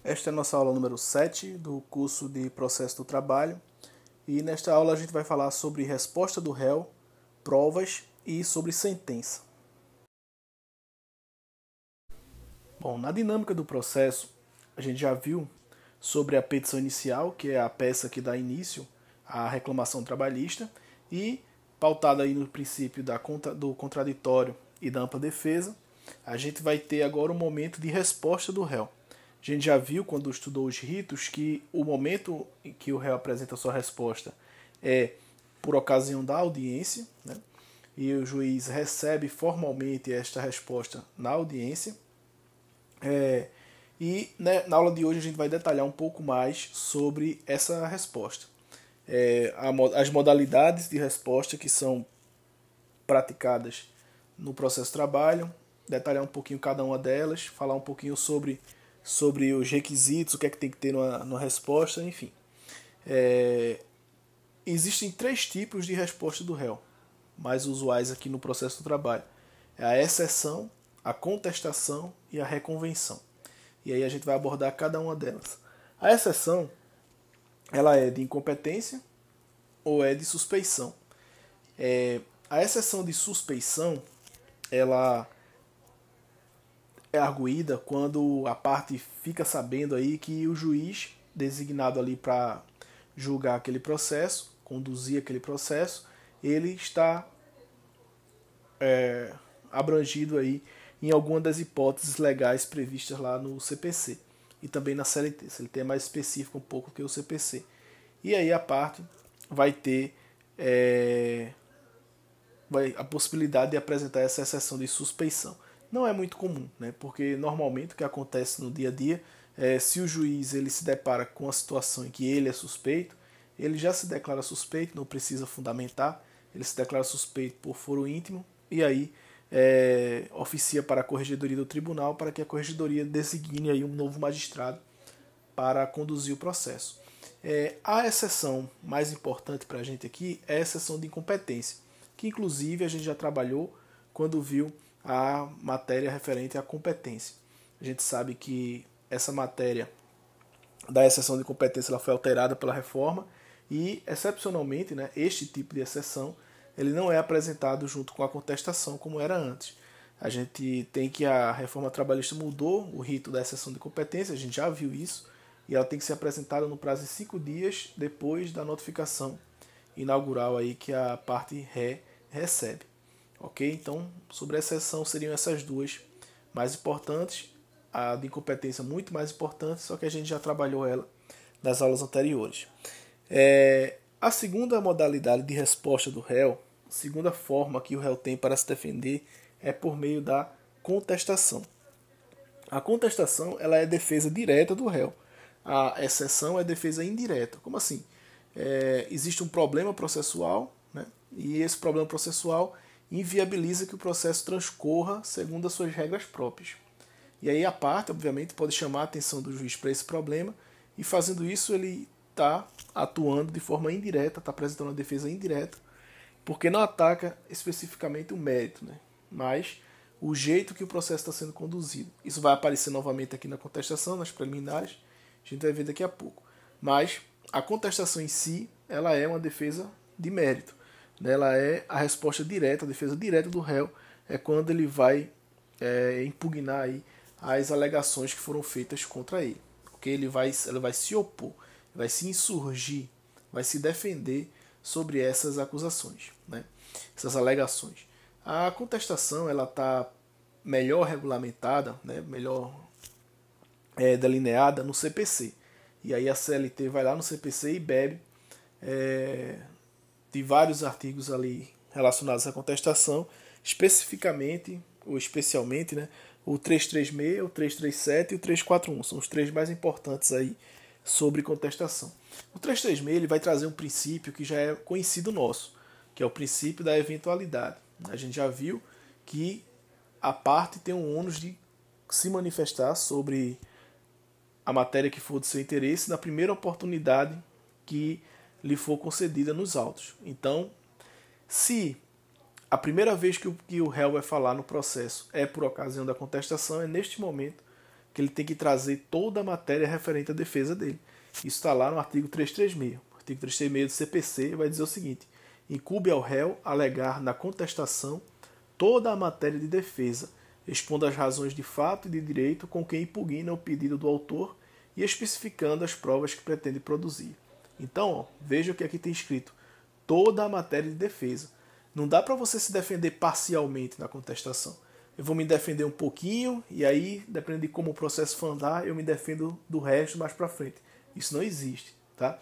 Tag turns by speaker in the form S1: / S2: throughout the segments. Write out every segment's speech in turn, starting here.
S1: Esta é a nossa aula número 7 do curso de Processo do Trabalho e nesta aula a gente vai falar sobre resposta do réu, provas e sobre sentença. Bom, na dinâmica do processo, a gente já viu sobre a petição inicial, que é a peça que dá início à reclamação trabalhista, e pautada aí no princípio do contraditório e da ampla defesa, a gente vai ter agora um momento de resposta do réu. A gente já viu, quando estudou os ritos, que o momento em que o réu apresenta a sua resposta é por ocasião da audiência, né? E o juiz recebe formalmente esta resposta na audiência. Na aula de hoje a gente vai detalhar um pouco mais sobre essa resposta. As modalidades de resposta que são praticadas no processo de trabalho, detalhar um pouquinho cada uma delas, falar um pouquinho sobre os requisitos, o que é que tem que ter numa resposta, enfim. Existem 3 tipos de resposta do réu, mais usuais aqui no processo do trabalho. É a exceção, a contestação e a reconvenção. E aí a gente vai abordar cada uma delas. A exceção, ela é de incompetência ou é de suspeição. A exceção de suspeição, ela é arguída quando a parte fica sabendo aí que o juiz designado ali para julgar aquele processo, conduzir aquele processo, ele está abrangido aí em alguma das hipóteses legais previstas lá no CPC e também na CLT. A CLT é mais específica um pouco que o CPC. E aí a parte vai ter a possibilidade de apresentar essa exceção de suspeição. Não é muito comum, né? Porque normalmente o que acontece no dia a dia é, se o juiz ele se depara com a situação em que ele é suspeito, ele já se declara suspeito, não precisa fundamentar, ele se declara suspeito por foro íntimo e aí oficia para a corregedoria do tribunal para que a corregedoria designe aí um novo magistrado para conduzir o processo. A exceção mais importante para a gente aqui é a exceção de incompetência, que inclusive a gente já trabalhou quando viu a matéria referente à competência. A gente sabe que essa matéria da exceção de competência ela foi alterada pela reforma e, excepcionalmente, né, este tipo de exceção ele não é apresentado junto com a contestação como era antes. A gente tem que a reforma trabalhista mudou o rito da exceção de competência, a gente já viu isso, e ela tem que ser apresentada no prazo de 5 dias depois da notificação inaugural aí que a parte ré recebe. Ok? Então, sobre a exceção seriam essas duas mais importantes. A de incompetência muito mais importante, só que a gente já trabalhou ela nas aulas anteriores. A segunda modalidade de resposta do réu, a segunda forma que o réu tem para se defender é por meio da contestação. A contestação ela é defesa direta do réu. A exceção é defesa indireta. Como assim? Existe um problema processual, né? E esse problema processual inviabiliza que o processo transcorra segundo as suas regras próprias. E aí a parte, obviamente, pode chamar a atenção do juiz para esse problema e fazendo isso ele está atuando de forma indireta, está apresentando uma defesa indireta, porque não ataca especificamente o mérito, né? Mas o jeito que o processo está sendo conduzido. Isso vai aparecer novamente aqui na contestação, nas preliminares, a gente vai ver daqui a pouco. Mas a contestação em si, ela é uma defesa de mérito. Ela é a resposta direta, a defesa direta do réu, é quando ele vai impugnar aí as alegações que foram feitas contra ele. Porque ele vai se opor, vai se insurgir, vai se defender sobre essas acusações, né? Essas alegações. A contestação ela está melhor regulamentada, né? Melhor delineada no CPC. E aí a CLT vai lá no CPC e bebe de vários artigos ali relacionados à contestação, especificamente ou especialmente, né, o 336, o 337 e o 341. São os 3 mais importantes aí sobre contestação. O 336 ele vai trazer um princípio que já é conhecido nosso, que é o princípio da eventualidade. A gente já viu que a parte tem um ônus de se manifestar sobre a matéria que for do seu interesse na primeira oportunidade que lhe for concedida nos autos. Então, se a primeira vez que o réu vai falar no processo é por ocasião da contestação, é neste momento que ele tem que trazer toda a matéria referente à defesa dele. Isso está lá no artigo 336. O artigo 336 do CPC vai dizer o seguinte: incumbe ao réu alegar na contestação toda a matéria de defesa, expondo as razões de fato e de direito com que impugna o pedido do autor e especificando as provas que pretende produzir. Então, ó, veja o que aqui tem escrito: toda a matéria de defesa. Não dá para você se defender parcialmente na contestação. Eu vou me defender um pouquinho e aí, dependendo de como o processo for andar, eu me defendo do resto mais para frente. Isso não existe, tá?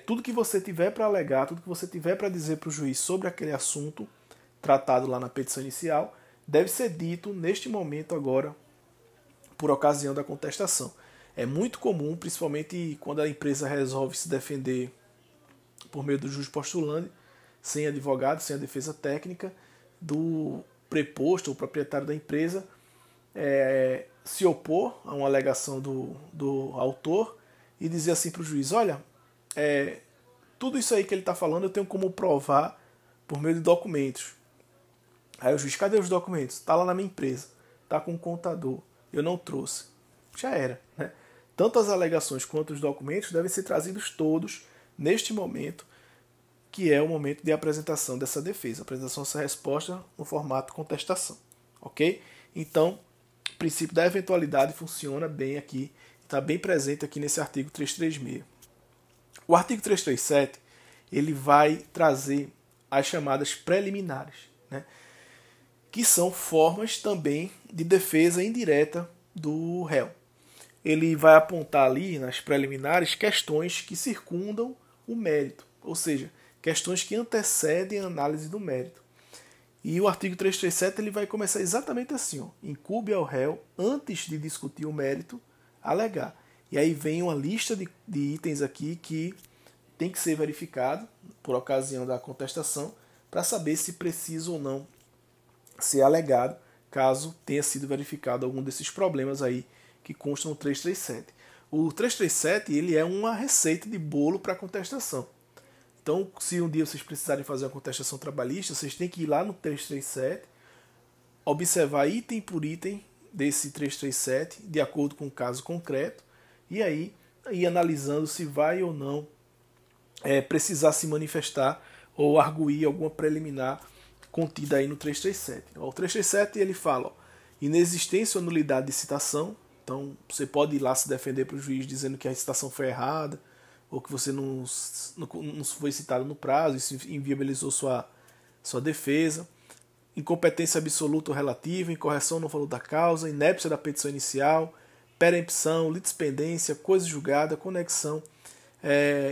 S1: Tudo que você tiver para alegar, tudo que você tiver para dizer para o juiz sobre aquele assunto tratado lá na petição inicial, deve ser dito neste momento agora, por ocasião da contestação. É muito comum, principalmente quando a empresa resolve se defender por meio do juiz postulante, sem advogado, sem a defesa técnica, do preposto ou proprietário da empresa se opor a uma alegação do autor e dizer assim para o juiz: olha, tudo isso aí que ele está falando eu tenho como provar por meio de documentos. Aí o juiz: cadê os documentos? Está lá na minha empresa, está com o contador, eu não trouxe. Já era, né? Tanto as alegações quanto os documentos devem ser trazidos todos neste momento, que é o momento de apresentação dessa defesa, apresentação dessa resposta no formato contestação, ok? Então, o princípio da eventualidade funciona bem aqui, está bem presente aqui nesse artigo 336. O artigo 337, ele vai trazer as chamadas preliminares, né? Que são formas também de defesa indireta do réu. Ele vai apontar ali nas preliminares questões que circundam o mérito, ou seja, questões que antecedem a análise do mérito. E o artigo 337 ele vai começar exatamente assim: ó, incumbe ao réu, antes de discutir o mérito, alegar. E aí vem uma lista de itens aqui que tem que ser verificado por ocasião da contestação para saber se precisa ou não ser alegado, caso tenha sido verificado algum desses problemas aí que constam no 337. O 337 ele é uma receita de bolo para contestação. Então, se um dia vocês precisarem fazer uma contestação trabalhista, vocês têm que ir lá no 337, observar item por item desse 337, de acordo com o caso concreto, e aí ir analisando se vai ou não precisar se manifestar ou arguir alguma preliminar contida aí no 337. O 337 ele fala: inexistência ou nulidade de citação. Então você pode ir lá se defender para o juiz dizendo que a citação foi errada, ou que você não foi citado no prazo, isso inviabilizou sua defesa. Incompetência absoluta ou relativa, incorreção no valor da causa, inépcia da petição inicial, perempção, litispendência, coisa julgada, conexão.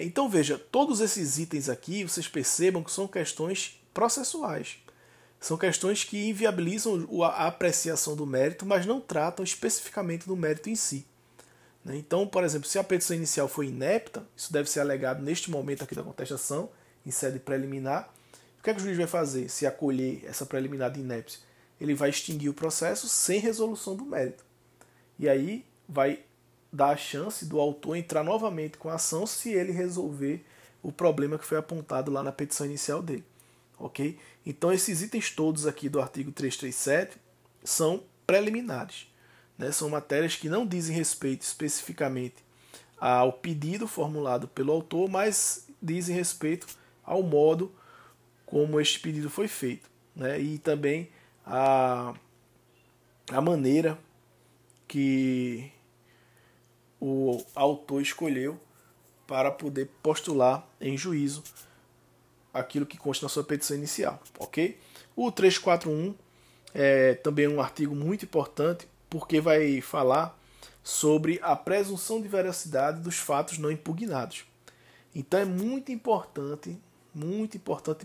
S1: Então veja, todos esses itens aqui, vocês percebam que são questões processuais. São questões que inviabilizam a apreciação do mérito, mas não tratam especificamente do mérito em si. Então, por exemplo, se a petição inicial foi inepta, isso deve ser alegado neste momento aqui da contestação, em sede preliminar. O que é que o juiz vai fazer se acolher essa preliminar de inépcia? Ele vai extinguir o processo sem resolução do mérito. E aí vai dar a chance do autor entrar novamente com a ação se ele resolver o problema que foi apontado lá na petição inicial dele. Ok? Então esses itens todos aqui do artigo 337 são preliminares, né? São matérias que não dizem respeito especificamente ao pedido formulado pelo autor, mas dizem respeito ao modo como este pedido foi feito, né? E também a maneira que o autor escolheu para poder postular em juízo aquilo que consta na sua petição inicial, ok? O 341 é também um artigo muito importante, porque vai falar sobre a presunção de veracidade dos fatos não impugnados. Então é muito importante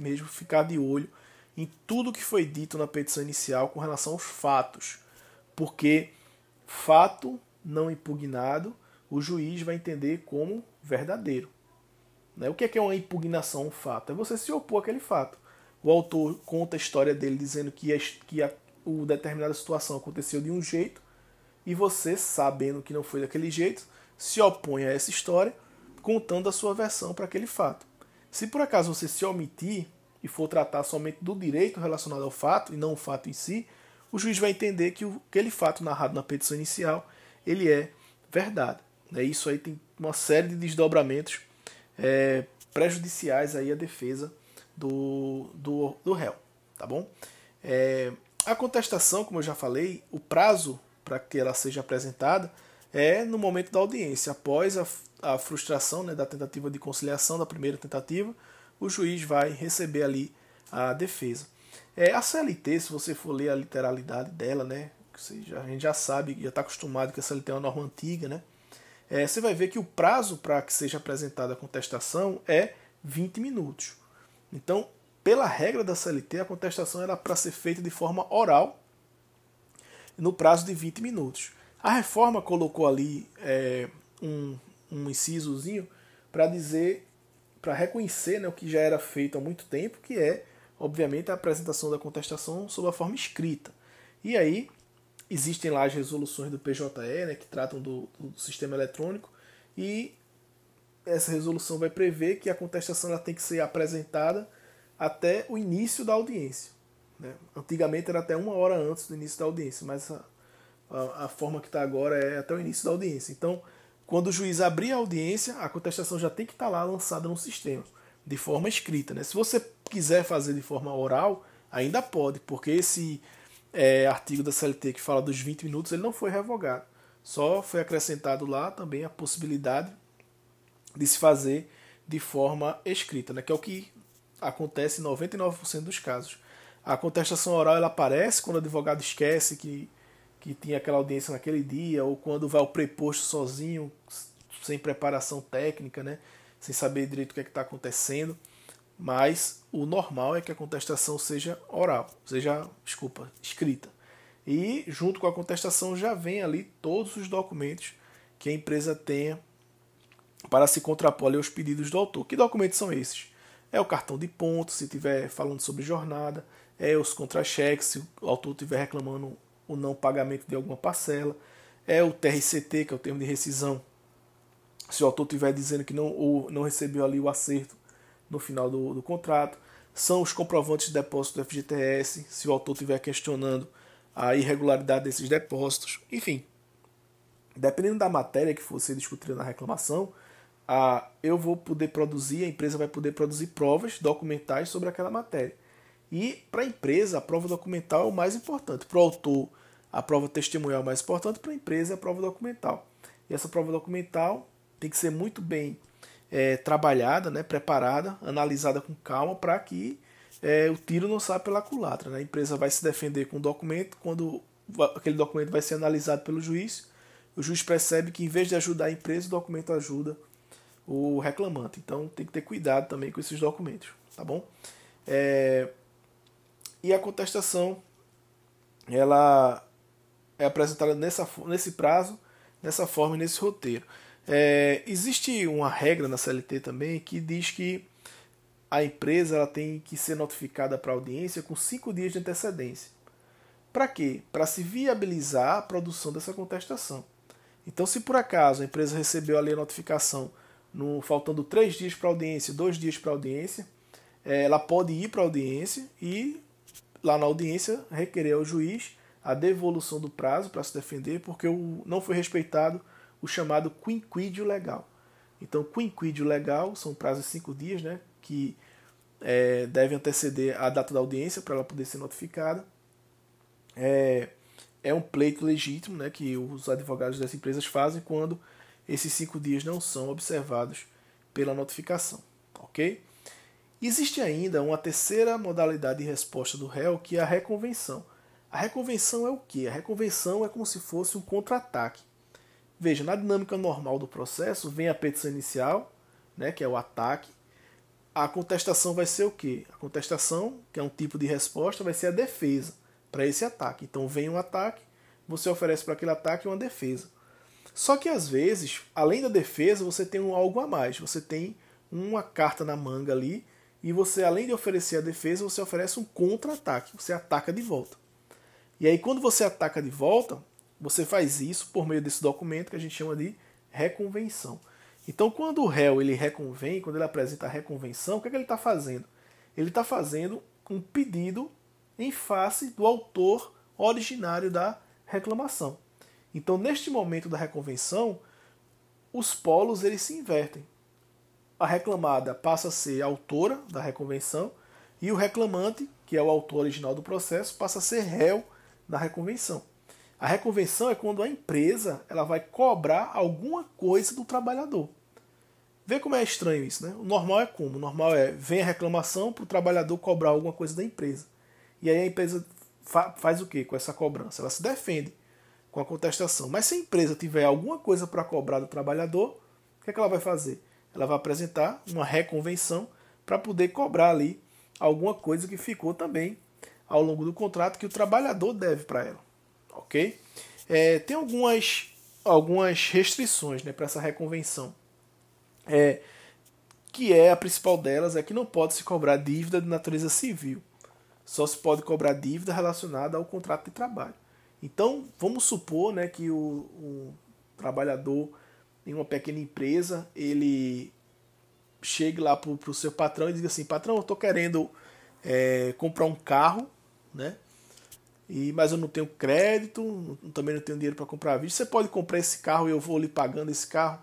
S1: mesmo ficar de olho em tudo que foi dito na petição inicial com relação aos fatos, porque fato não impugnado o juiz vai entender como verdadeiro. O que é uma impugnação, um fato? É você se opor àquele fato. O autor conta a história dele dizendo que determinada situação aconteceu de um jeito e você, sabendo que não foi daquele jeito, se opõe a essa história contando a sua versão para aquele fato. Se por acaso você se omitir e for tratar somente do direito relacionado ao fato e não o fato em si, o juiz vai entender que aquele fato narrado na petição inicial ele é verdade. Isso aí tem uma série de desdobramentos prejudiciais aí à defesa do réu, tá bom? A contestação, como eu já falei, o prazo para que ela seja apresentada é no momento da audiência, após a frustração, né, da tentativa de conciliação, da primeira tentativa, o juiz vai receber ali a defesa. A CLT, se você for ler a literalidade dela, né, a gente já sabe, já está acostumado que a CLT é uma norma antiga, né, você vai ver que o prazo para que seja apresentada a contestação é 20 minutos. Então, pela regra da CLT, a contestação era para ser feita de forma oral no prazo de 20 minutos. A reforma colocou ali um incisozinho para dizer, para reconhecer, né, o que já era feito há muito tempo, que é, obviamente, a apresentação da contestação sob a forma escrita. E aí, existem lá as resoluções do PJE, né, que tratam do sistema eletrônico, e essa resolução vai prever que a contestação ela tem que ser apresentada até o início da audiência. Né? Antigamente era até 1 hora antes do início da audiência, mas a forma que está agora é até o início da audiência. Então, quando o juiz abrir a audiência, a contestação já tem que estar lá lançada no sistema, de forma escrita. Né? Se você quiser fazer de forma oral, ainda pode, porque esse artigo da CLT que fala dos 20 minutos, ele não foi revogado. Só foi acrescentado lá também a possibilidade de se fazer de forma escrita, né? Que é o que acontece em 99% dos casos. A contestação oral ela aparece quando o advogado esquece que tinha aquela audiência naquele dia, ou quando vai ao preposto sozinho, sem preparação técnica, né? Sem saber direito o que é que está acontecendo. Mas o normal é que a contestação seja oral, escrita. E junto com a contestação já vem ali todos os documentos que a empresa tenha para se contrapor aos pedidos do autor. Que documentos são esses? É o cartão de pontos, se estiver falando sobre jornada, os contra-cheques, se o autor estiver reclamando o não pagamento de alguma parcela, o TRCT, que é o termo de rescisão, se o autor estiver dizendo que não recebeu ali o acerto no final do contrato, são os comprovantes de depósito do FGTS, se o autor estiver questionando a irregularidade desses depósitos, enfim. Dependendo da matéria que for ser discutida na reclamação, eu vou poder produzir, a empresa vai poder produzir provas documentais sobre aquela matéria. E para a empresa, a prova documental é o mais importante. Para o autor, a prova testemunhal é o mais importante, para a empresa é a prova documental. E essa prova documental tem que ser muito bem trabalhada, né, preparada, analisada com calma, para que o tiro não saia pela culatra. Né? A empresa vai se defender com o documento, quando aquele documento vai ser analisado pelo juiz, o juiz percebe que em vez de ajudar a empresa, o documento ajuda o reclamante. Então tem que ter cuidado também com esses documentos, tá bom? E a contestação ela é apresentada nesse prazo, nessa forma e nesse roteiro. Existe uma regra na CLT também que diz que a empresa ela tem que ser notificada para a audiência com 5 dias de antecedência. Para quê? Para se viabilizar a produção dessa contestação. Então, se por acaso a empresa recebeu ali a notificação faltando 3 dias para a audiência, 2 dias para a audiência, ela pode ir para a audiência e lá na audiência requerer ao juiz a devolução do prazo para se defender, porque não foi respeitado o chamado quinquídio legal. Então, quinquídio legal são prazos de 5 dias, né, que devem anteceder a data da audiência para ela poder ser notificada. É um pleito legítimo, né, que os advogados das empresas fazem quando esses 5 dias não são observados pela notificação. Ok? Existe ainda uma terceira modalidade de resposta do réu, que é a reconvenção. A reconvenção é o quê? A reconvenção é como se fosse um contra-ataque. Veja, na dinâmica normal do processo, vem a petição inicial, né, que é o ataque. A contestação vai ser o quê? A contestação, que é um tipo de resposta, vai ser a defesa para esse ataque. Então vem um ataque, você oferece para aquele ataque uma defesa. Só que às vezes, além da defesa, você tem algo a mais. Você tem uma carta na manga ali e você, além de oferecer a defesa, você oferece um contra-ataque. Você ataca de volta. E aí quando você ataca de volta, você faz isso por meio desse documento que a gente chama de reconvenção. Então quando o réu ele reconvém, quando ele apresenta a reconvenção, o que ele está fazendo? Ele está fazendo um pedido em face do autor originário da reclamação. Então, neste momento da reconvenção, os polos eles se invertem. A reclamada passa a ser autora da reconvenção e o reclamante, que é o autor original do processo, passa a ser réu da reconvenção. A reconvenção é quando a empresa ela vai cobrar alguma coisa do trabalhador. Vê como é estranho isso, né? O normal é como? O normal é, vem a reclamação para o trabalhador cobrar alguma coisa da empresa. E aí a empresa faz o quê com essa cobrança? Ela se defende com a contestação. Mas se a empresa tiver alguma coisa para cobrar do trabalhador, o que é que ela vai fazer? Ela vai apresentar uma reconvenção para poder cobrar ali alguma coisa que ficou também ao longo do contrato que o trabalhador deve para ela. Ok? Tem algumas restrições, né, para essa reconvenção. Que a principal delas é que não pode se cobrar dívida de natureza civil. Só se pode cobrar dívida relacionada ao contrato de trabalho. Então, vamos supor, né, que o trabalhador em uma pequena empresa, ele chegue lá para o seu patrão e diga assim: patrão, eu estou querendo comprar um carro, né? Mas eu não tenho crédito, também não tenho dinheiro para comprar à vista. Você pode comprar esse carro e eu vou lhe pagando esse carro.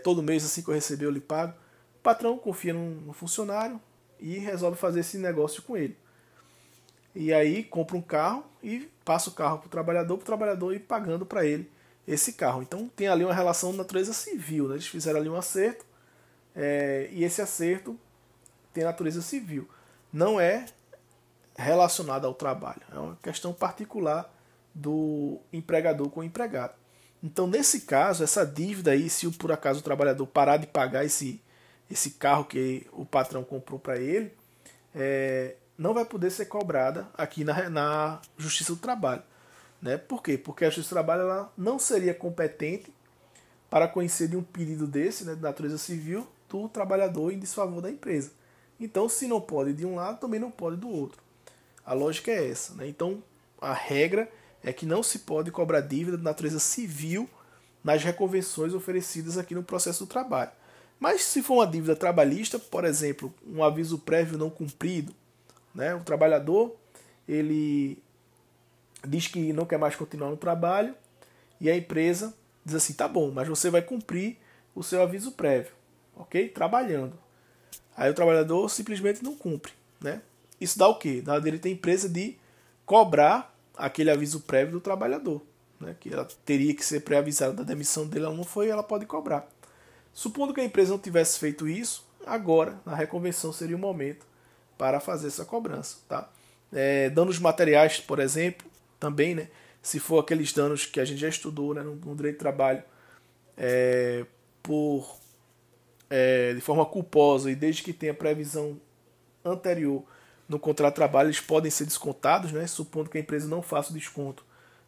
S1: Todo mês, assim que eu receber, eu lhe pago. O patrão confia no funcionário e resolve fazer esse negócio com ele. E aí compra um carro e passa o carro para o trabalhador ir pagando para ele esse carro. Então tem ali uma relação de natureza civil, né? Eles fizeram ali um acerto e esse acerto tem natureza civil. Não é relacionado ao trabalho. É uma questão particular do empregador com o empregado. Então, nesse caso, essa dívida aí, se por acaso o trabalhador parar de pagar esse carro que o patrão comprou para ele, não vai poder ser cobrada aqui na Justiça do Trabalho. Né? Por quê? Porque a Justiça do Trabalho ela não seria competente para conhecer de um pedido desse, né, de natureza civil, do trabalhador em desfavor da empresa. Então, se não pode de um lado, também não pode do outro. A lógica é essa. Né? Então, a regra é que não se pode cobrar dívida de natureza civil nas reconvenções oferecidas aqui no processo do trabalho. Mas se for uma dívida trabalhista, por exemplo, um aviso prévio não cumprido, né? O trabalhador ele diz que não quer mais continuar no trabalho e a empresa diz assim: tá bom, mas você vai cumprir o seu aviso prévio, ok? Trabalhando. Aí o trabalhador simplesmente não cumpre, né? Isso dá o quê? Dá o direito à empresa de cobrar aquele aviso prévio do trabalhador, né? Que ela teria que ser pré-avisada da demissão dele, ela não foi, ela pode cobrar. Supondo que a empresa não tivesse feito isso, agora, na reconvenção, seria o momento para fazer essa cobrança. Tá? Danos materiais, por exemplo, também, né? Se for aqueles danos que a gente já estudou, né, no direito de trabalho, de forma culposa e desde que tenha previsão anterior no contrato de trabalho, eles podem ser descontados, né? Supondo que a empresa não faça o desconto.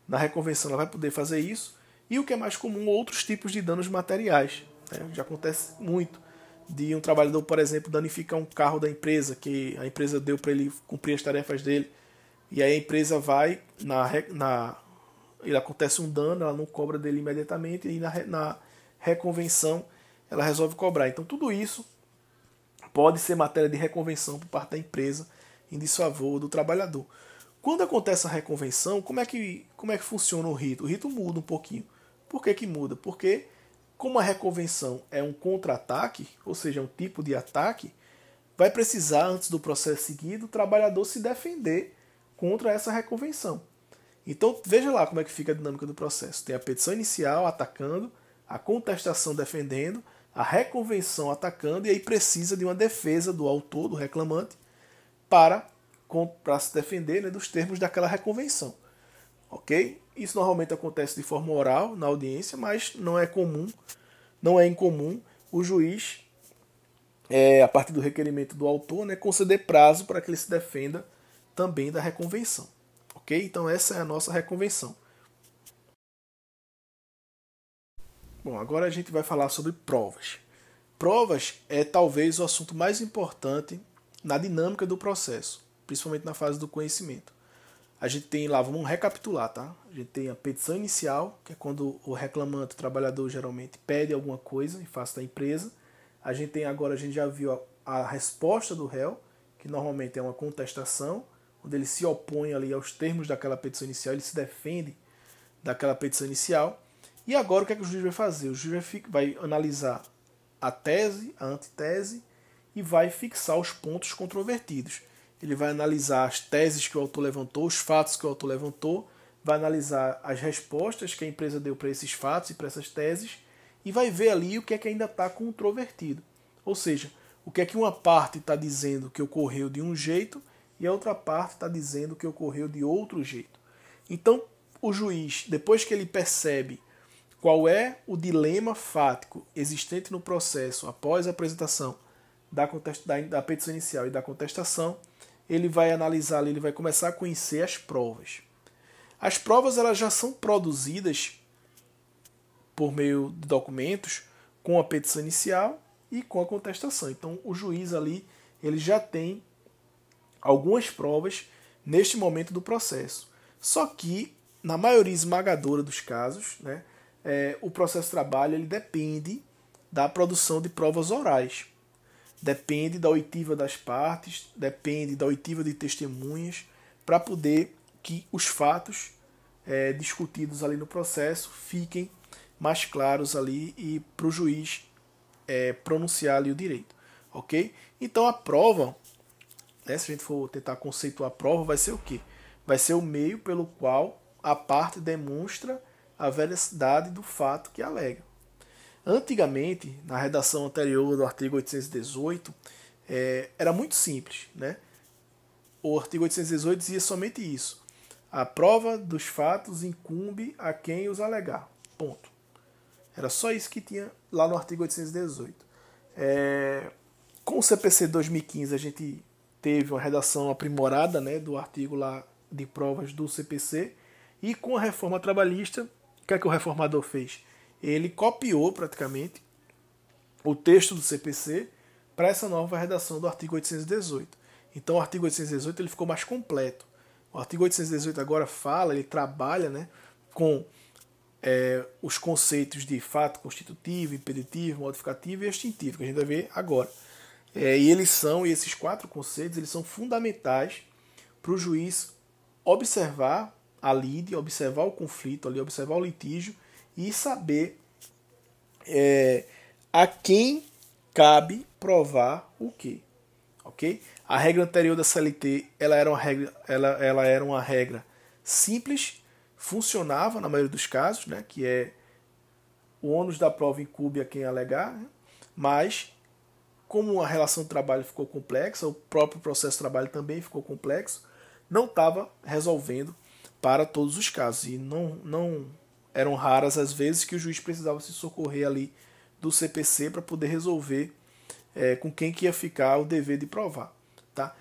S1: Na reconvenção ela vai poder fazer isso. E o que é mais comum, outros tipos de danos materiais. Né? Já acontece muito de um trabalhador, por exemplo, danificar um carro da empresa, que a empresa deu para ele cumprir as tarefas dele. E aí a empresa vai, ele acontece um dano, ela não cobra dele imediatamente, e na reconvenção ela resolve cobrar. Então tudo isso pode ser matéria de reconvenção por parte da empresa em desfavor do trabalhador. Quando acontece a reconvenção, como é que funciona o rito? O rito muda um pouquinho. Por que muda? Porque como a reconvenção é um contra-ataque, ou seja, um tipo de ataque, vai precisar, antes do processo seguido, o trabalhador se defender contra essa reconvenção. Então veja lá como é que fica a dinâmica do processo. Tem a petição inicial atacando, a contestação defendendo, a reconvenção atacando, e aí precisa de uma defesa do autor, do reclamante, para se defender, né, dos termos daquela reconvenção. Ok? Isso normalmente acontece de forma oral na audiência, mas não é incomum o juiz, a partir do requerimento do autor, né, conceder prazo para que ele se defenda também da reconvenção. Ok? Então essa é a nossa reconvenção. Bom, agora a gente vai falar sobre provas. Provas é talvez o assunto mais importante na dinâmica do processo, principalmente na fase do conhecimento. A gente tem lá, vamos recapitular, tá? A gente tem a petição inicial, que é quando o reclamante, o trabalhador, geralmente pede alguma coisa em face da empresa. A gente já viu a resposta do réu, que normalmente é uma contestação, onde ele se opõe ali aos termos daquela petição inicial, ele se defende daquela petição inicial. E agora o que é que o juiz vai fazer? O juiz vai analisar a tese, a antitese e vai fixar os pontos controvertidos. Ele vai analisar as teses que o autor levantou, os fatos que o autor levantou, vai analisar as respostas que a empresa deu para esses fatos e para essas teses e vai ver ali o que é que ainda está controvertido. Ou seja, o que é que uma parte está dizendo que ocorreu de um jeito e a outra parte está dizendo que ocorreu de outro jeito. Então, o juiz, depois que ele percebe qual é o dilema fático existente no processo após a apresentação da petição inicial e da contestação, ele vai analisar, ele vai começar a conhecer as provas. As provas elas já são produzidas por meio de documentos com a petição inicial e com a contestação. Então, o juiz ali ele já tem algumas provas neste momento do processo. Só que, na maioria esmagadora dos casos, né, o processo de trabalho ele depende da produção de provas orais. Depende da oitiva das partes, depende da oitiva de testemunhas, para poder que os fatos discutidos ali no processo fiquem mais claros ali e para o juiz pronunciar ali o direito. Ok? Então a prova, né, se a gente for tentar conceituar a prova, vai ser o quê? Vai ser o meio pelo qual a parte demonstra a veracidade do fato que alega. Antigamente, na redação anterior do artigo 818, era muito simples, né? O artigo 818 dizia somente isso. A prova dos fatos incumbe a quem os alegar. Ponto. Era só isso que tinha lá no artigo 818. Com o CPC 2015, a gente teve uma redação aprimorada, né, do artigo lá de provas do CPC, e com a reforma trabalhista, o que é que o reformador fez? Ele copiou praticamente o texto do CPC para essa nova redação do artigo 818. Então o artigo 818 ele ficou mais completo. O artigo 818 agora ele trabalha, né, com os conceitos de fato constitutivo, impeditivo, modificativo e extintivo, que a gente vai ver agora. E esses 4 conceitos, eles são fundamentais para o juiz observar a lide, observar o conflito, ali, observar o litígio e saber a quem cabe provar o quê. Okay? A regra anterior da CLT ela era uma regra simples, funcionava na maioria dos casos, né, que é o ônus da prova incumbe a quem alegar, né, mas como a relação de trabalho ficou complexa, o próprio processo de trabalho também ficou complexo, não estava resolvendo para todos os casos. E não eram raras as vezes que o juiz precisava se socorrer ali do CPC para poder resolver com quem que ia ficar o dever de provar. Tá?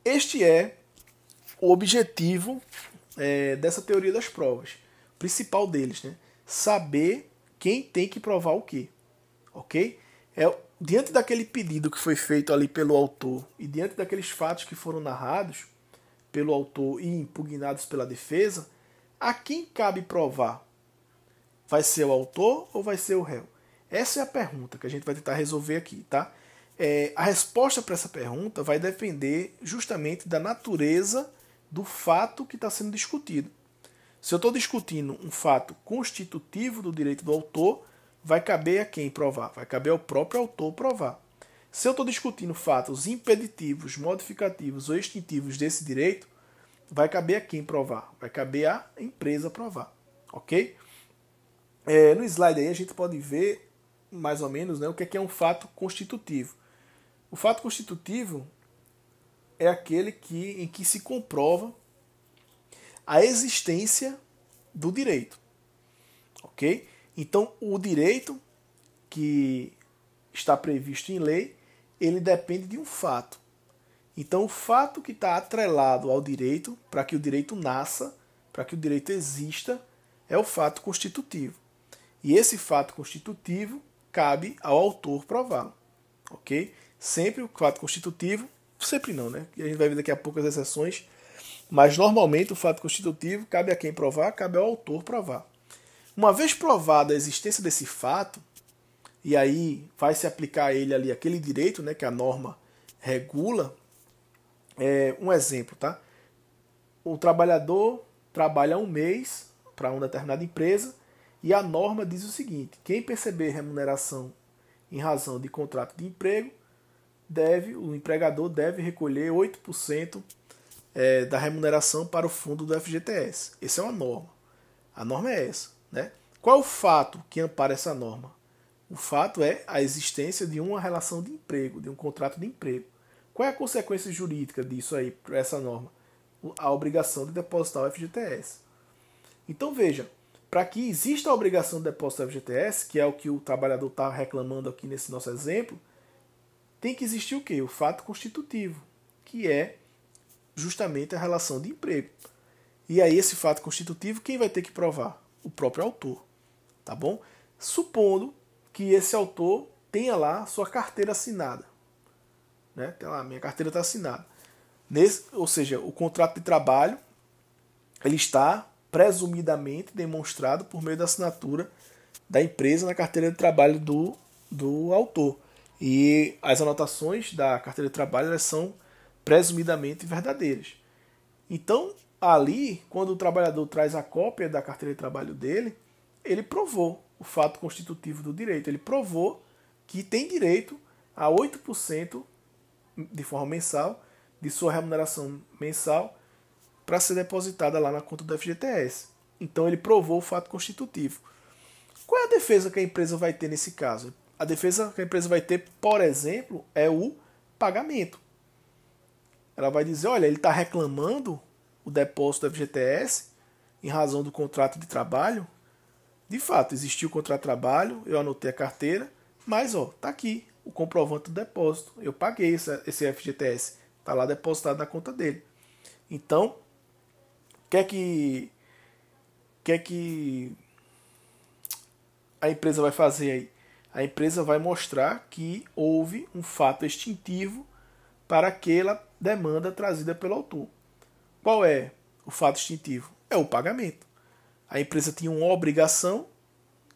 S1: Este é o objetivo dessa teoria das provas. O principal deles, né? Saber quem tem que provar o quê. Ok? Diante daquele pedido que foi feito ali pelo autor e diante daqueles fatos que foram narrados pelo autor e impugnados pela defesa, a quem cabe provar? Vai ser o autor ou vai ser o réu? Essa é a pergunta que a gente vai tentar resolver aqui, tá? A resposta para essa pergunta vai depender justamente da natureza do fato que está sendo discutido. Se eu estou discutindo um fato constitutivo do direito do autor, vai caber a quem provar? Vai caber ao próprio autor provar. Se eu estou discutindo fatos impeditivos, modificativos ou extintivos desse direito, vai caber a quem provar? Vai caber à empresa provar. Ok? No slide aí a gente pode ver mais ou menos, né, o que é um fato constitutivo. O fato constitutivo é aquele em que se comprova a existência do direito. Ok? Então, o direito que está previsto em lei, ele depende de um fato. Então, o fato que está atrelado ao direito, para que o direito nasça, para que o direito exista, é o fato constitutivo. E esse fato constitutivo cabe ao autor prová-lo. Ok? Sempre o fato constitutivo, sempre não, né? E a gente vai ver daqui a pouco as exceções, mas normalmente o fato constitutivo cabe a quem provar, cabe ao autor provar. Uma vez provada a existência desse fato, e aí vai se aplicar a ele ali aquele direito, né, que a norma regula. Um exemplo, tá? O trabalhador trabalha um mês para uma determinada empresa, e a norma diz o seguinte: quem perceber remuneração em razão de contrato de emprego, o empregador deve recolher 8% da remuneração para o fundo do FGTS. Essa é uma norma. A norma é essa, né? Qual é o fato que ampara essa norma? O fato é a existência de uma relação de emprego, de um contrato de emprego. Qual é a consequência jurídica disso aí, para essa norma? A obrigação de depositar o FGTS. Então veja, para que exista a obrigação de depositar o FGTS, que é o que o trabalhador está reclamando aqui nesse nosso exemplo, tem que existir o quê? O fato constitutivo, que é justamente a relação de emprego. E aí esse fato constitutivo, quem vai ter que provar? O próprio autor, tá bom? Supondo que esse autor tenha lá sua carteira assinada, né? Tem lá, minha carteira está assinada. Ou seja, o contrato de trabalho ele está presumidamente demonstrado por meio da assinatura da empresa na carteira de trabalho do autor. E as anotações da carteira de trabalho elas são presumidamente verdadeiras. Então, ali, quando o trabalhador traz a cópia da carteira de trabalho dele, ele provou o fato constitutivo do direito. Ele provou que tem direito a 8% de forma mensal de sua remuneração mensal para ser depositada lá na conta do FGTS. Então ele provou o fato constitutivo. Qual é a defesa que a empresa vai ter nesse caso? A defesa que a empresa vai ter, por exemplo, é o pagamento. Ela vai dizer, olha, ele está reclamando o depósito do FGTS em razão do contrato de trabalho. De fato, existiu o contrato de trabalho, eu anotei a carteira, mas está aqui o comprovante do depósito. Eu paguei esse FGTS, está lá depositado na conta dele. Então, o que é que a empresa vai fazer aí? A empresa vai mostrar que houve um fato extintivo para aquela demanda trazida pelo autor. Qual é o fato extintivo? É o pagamento. A empresa tinha uma obrigação,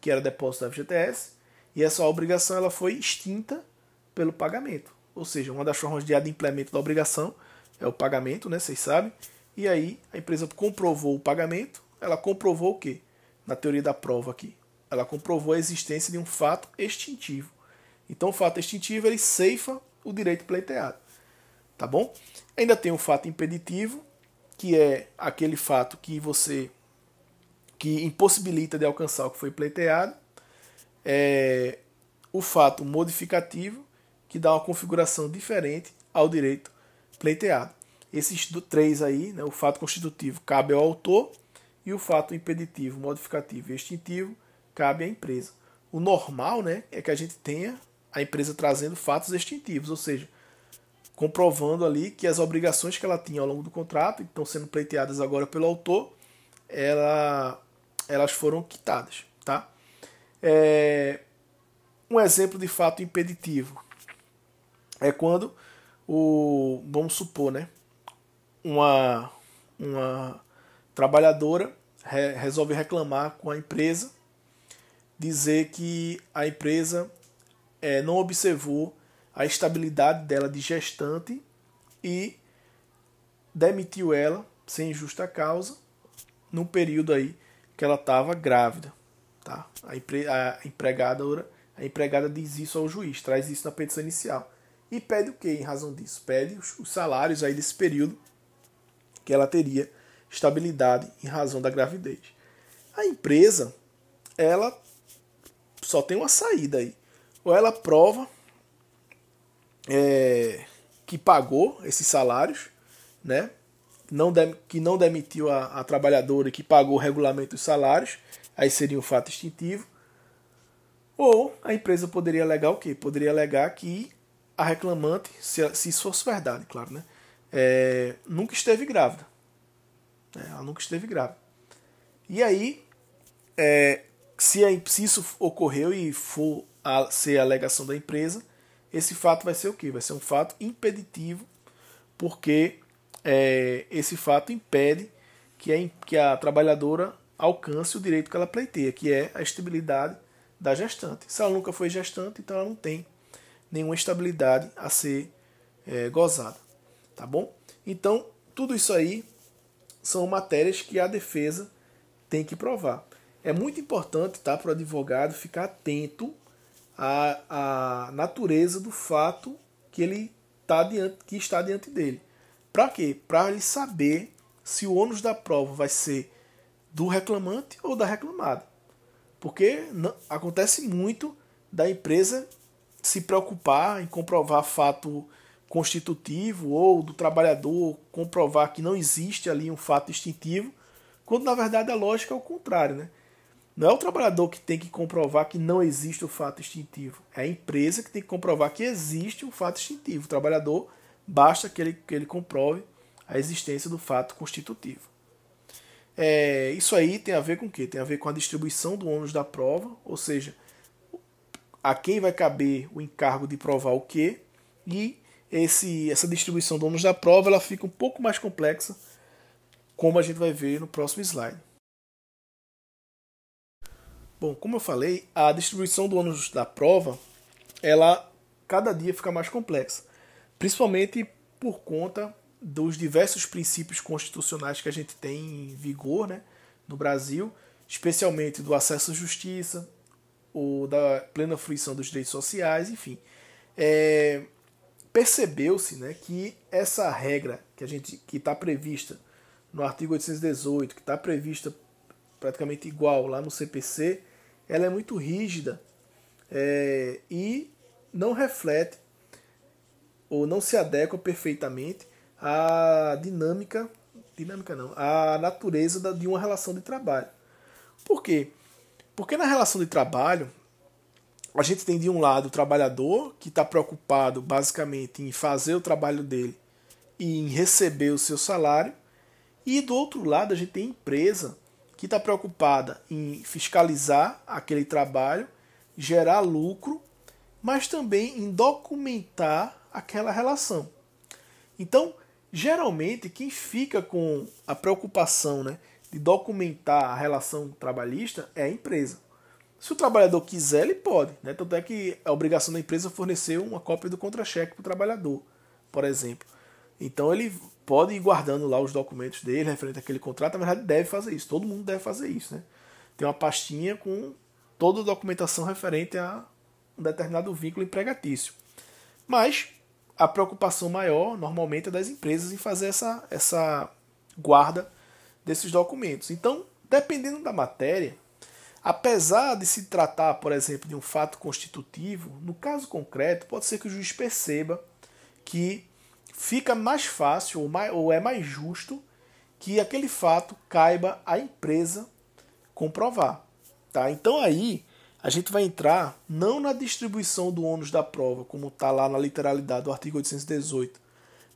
S1: que era depósito da FGTS, e essa obrigação ela foi extinta pelo pagamento. Ou seja, uma das formas de adimplemento da obrigação é o pagamento, né? Vocês sabem. E aí a empresa comprovou o pagamento. Ela comprovou o quê? Na teoria da prova aqui. Ela comprovou a existência de um fato extintivo. Então o fato extintivo ele ceifa o direito pleiteado. Tá bom? Ainda tem o fato impeditivo, que é aquele fato que impossibilita de alcançar o que foi pleiteado. O fato modificativo, que dá uma configuração diferente ao direito pleiteado. Esses três aí, né, o fato constitutivo cabe ao autor e o fato impeditivo, modificativo e extintivo cabe à empresa. O normal, né, é que a gente tenha a empresa trazendo fatos extintivos, ou seja, comprovando ali que as obrigações que ela tinha ao longo do contrato, que estão sendo pleiteadas agora pelo autor, elas foram quitadas. Tá? Um exemplo de fato impeditivo é quando vamos supor, né, uma trabalhadora resolve reclamar com a empresa, dizer que a empresa não observou a estabilidade dela de gestante e demitiu ela sem justa causa no período aí que ela estava grávida. Tá? A empregada diz isso ao juiz, traz isso na petição inicial. E pede o que em razão disso? Pede os salários aí desse período que ela teria estabilidade em razão da gravidez. A empresa, ela só tem uma saída aí. Ou ela prova que pagou esses salários, né? Que não demitiu a trabalhadora e que pagou o regulamento dos salários, aí seria um fato extintivo. Ou a empresa poderia alegar o quê? Poderia alegar que a reclamante, se isso fosse verdade, claro, né? Nunca esteve grávida. Ela nunca esteve grávida. E aí, se isso ocorreu e for ser a alegação da empresa, esse fato vai ser o quê? Vai ser um fato impeditivo, porque esse fato impede que a trabalhadora alcance o direito que ela pleiteia, que é a estabilidade da gestante. Se ela nunca foi gestante, então ela não tem nenhuma estabilidade a ser gozada. Tá bom? Então, tudo isso aí são matérias que a defesa tem que provar. É muito importante, tá, para o advogado ficar atento à natureza do fato que ele que está diante dele. Para quê? Para ele saber se o ônus da prova vai ser do reclamante ou da reclamada. Porque acontece muito da empresa se preocupar em comprovar fato constitutivo ou do trabalhador comprovar que não existe ali um fato distintivo, quando na verdade a lógica é o contrário, né? Não é o trabalhador que tem que comprovar que não existe o fato distintivo. É a empresa que tem que comprovar que existe um fato distintivo. O trabalhador basta que ele comprove a existência do fato constitutivo. Isso aí tem a ver com o quê? Tem a ver com a distribuição do ônus da prova, ou seja, a quem vai caber o encargo de provar o quê, e essa distribuição do ônus da prova ela fica um pouco mais complexa, como a gente vai ver no próximo slide. Bom, como eu falei, a distribuição do ônus da prova, ela cada dia fica mais complexa, principalmente por conta dos diversos princípios constitucionais que a gente tem em vigor, né, no Brasil, especialmente do acesso à justiça, ou da plena fruição dos direitos sociais, enfim. Percebeu-se, né, que essa regra que está prevista no artigo 818, que está prevista praticamente igual lá no CPC, ela é muito rígida e não reflete ou não se adequa perfeitamente à à natureza de uma relação de trabalho. Por quê? Porque na relação de trabalho, a gente tem de um lado o trabalhador que está preocupado basicamente em fazer o trabalho dele e em receber o seu salário, e do outro lado a gente tem a empresa que está preocupada em fiscalizar aquele trabalho, gerar lucro, mas também em documentar aquela relação. Então, geralmente, quem fica com a preocupação, né, de documentar a relação trabalhista é a empresa. Se o trabalhador quiser, ele pode, né? Tanto é que a obrigação da empresa é fornecer uma cópia do contra-cheque para o trabalhador, por exemplo. Então ele pode ir guardando lá os documentos dele referente àquele contrato. Na verdade, deve fazer isso. Todo mundo deve fazer isso, né? Tem uma pastinha com toda a documentação referente a um determinado vínculo empregatício. Mas a preocupação maior, normalmente, é das empresas em fazer essa guarda desses documentos. Então, dependendo da matéria, apesar de se tratar, por exemplo, de um fato constitutivo, no caso concreto, pode ser que o juiz perceba que fica mais fácil ou é mais justo que aquele fato caiba à empresa comprovar. Tá? Então aí a gente vai entrar não na distribuição do ônus da prova, como está lá na literalidade do artigo 818,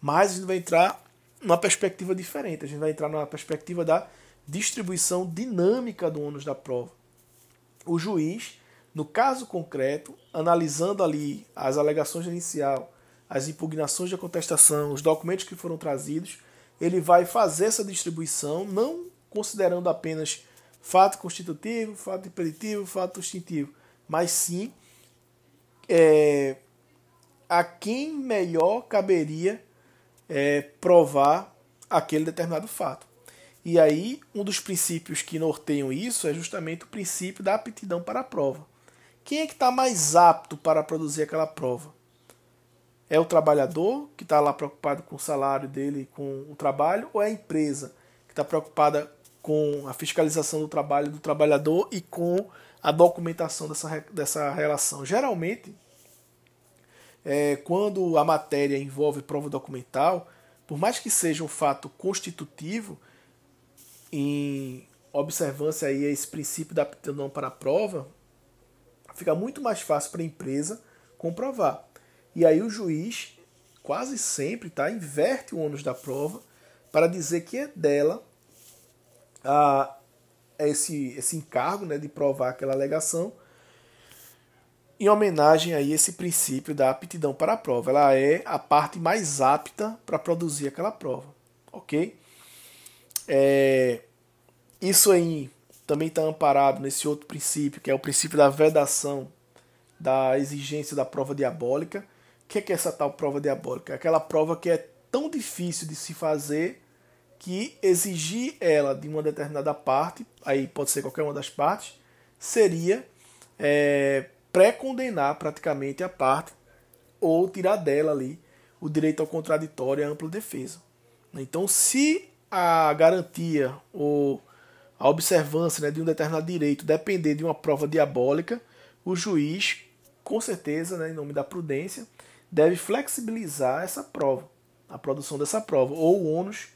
S1: mas a gente vai entrar numa perspectiva diferente. A gente vai entrar numa perspectiva da distribuição dinâmica do ônus da prova. O juiz, no caso concreto, analisando ali as alegações inicial, as impugnações de contestação, os documentos que foram trazidos, ele vai fazer essa distribuição, não considerando apenas fato constitutivo, fato impeditivo, fato distintivo, mas sim a quem melhor caberia provar aquele determinado fato. E aí, um dos princípios que norteiam isso é justamente o princípio da aptidão para a prova. Quem é que está mais apto para produzir aquela prova? É o trabalhador, que está lá preocupado com o salário dele, com o trabalho, ou é a empresa, que está preocupada com a fiscalização do trabalho do trabalhador e com a documentação dessa relação? Geralmente, quando a matéria envolve prova documental, por mais que seja um fato constitutivo, em observância aí a esse princípio da aptidão para a prova, fica muito mais fácil para a empresa comprovar. E aí o juiz quase sempre inverte o ônus da prova para dizer que é dela esse encargo, né, de provar aquela alegação, em homenagem a esse princípio da aptidão para a prova. Ela é a parte mais apta para produzir aquela prova. Ok? Isso aí também está amparado nesse outro princípio, que é o princípio da vedação da exigência da prova diabólica. O que é essa tal prova diabólica? Aquela prova que é tão difícil de se fazer que exigir ela de uma determinada parte, aí pode ser qualquer uma das partes, seria pré-condenar praticamente a parte ou tirar dela ali o direito ao contraditório e à ampla defesa. Então, se a garantia ou a observância, né, de um determinado direito depender de uma prova diabólica, o juiz, com certeza, né, em nome da prudência, deve flexibilizar essa prova, a produção dessa prova, ou o ônus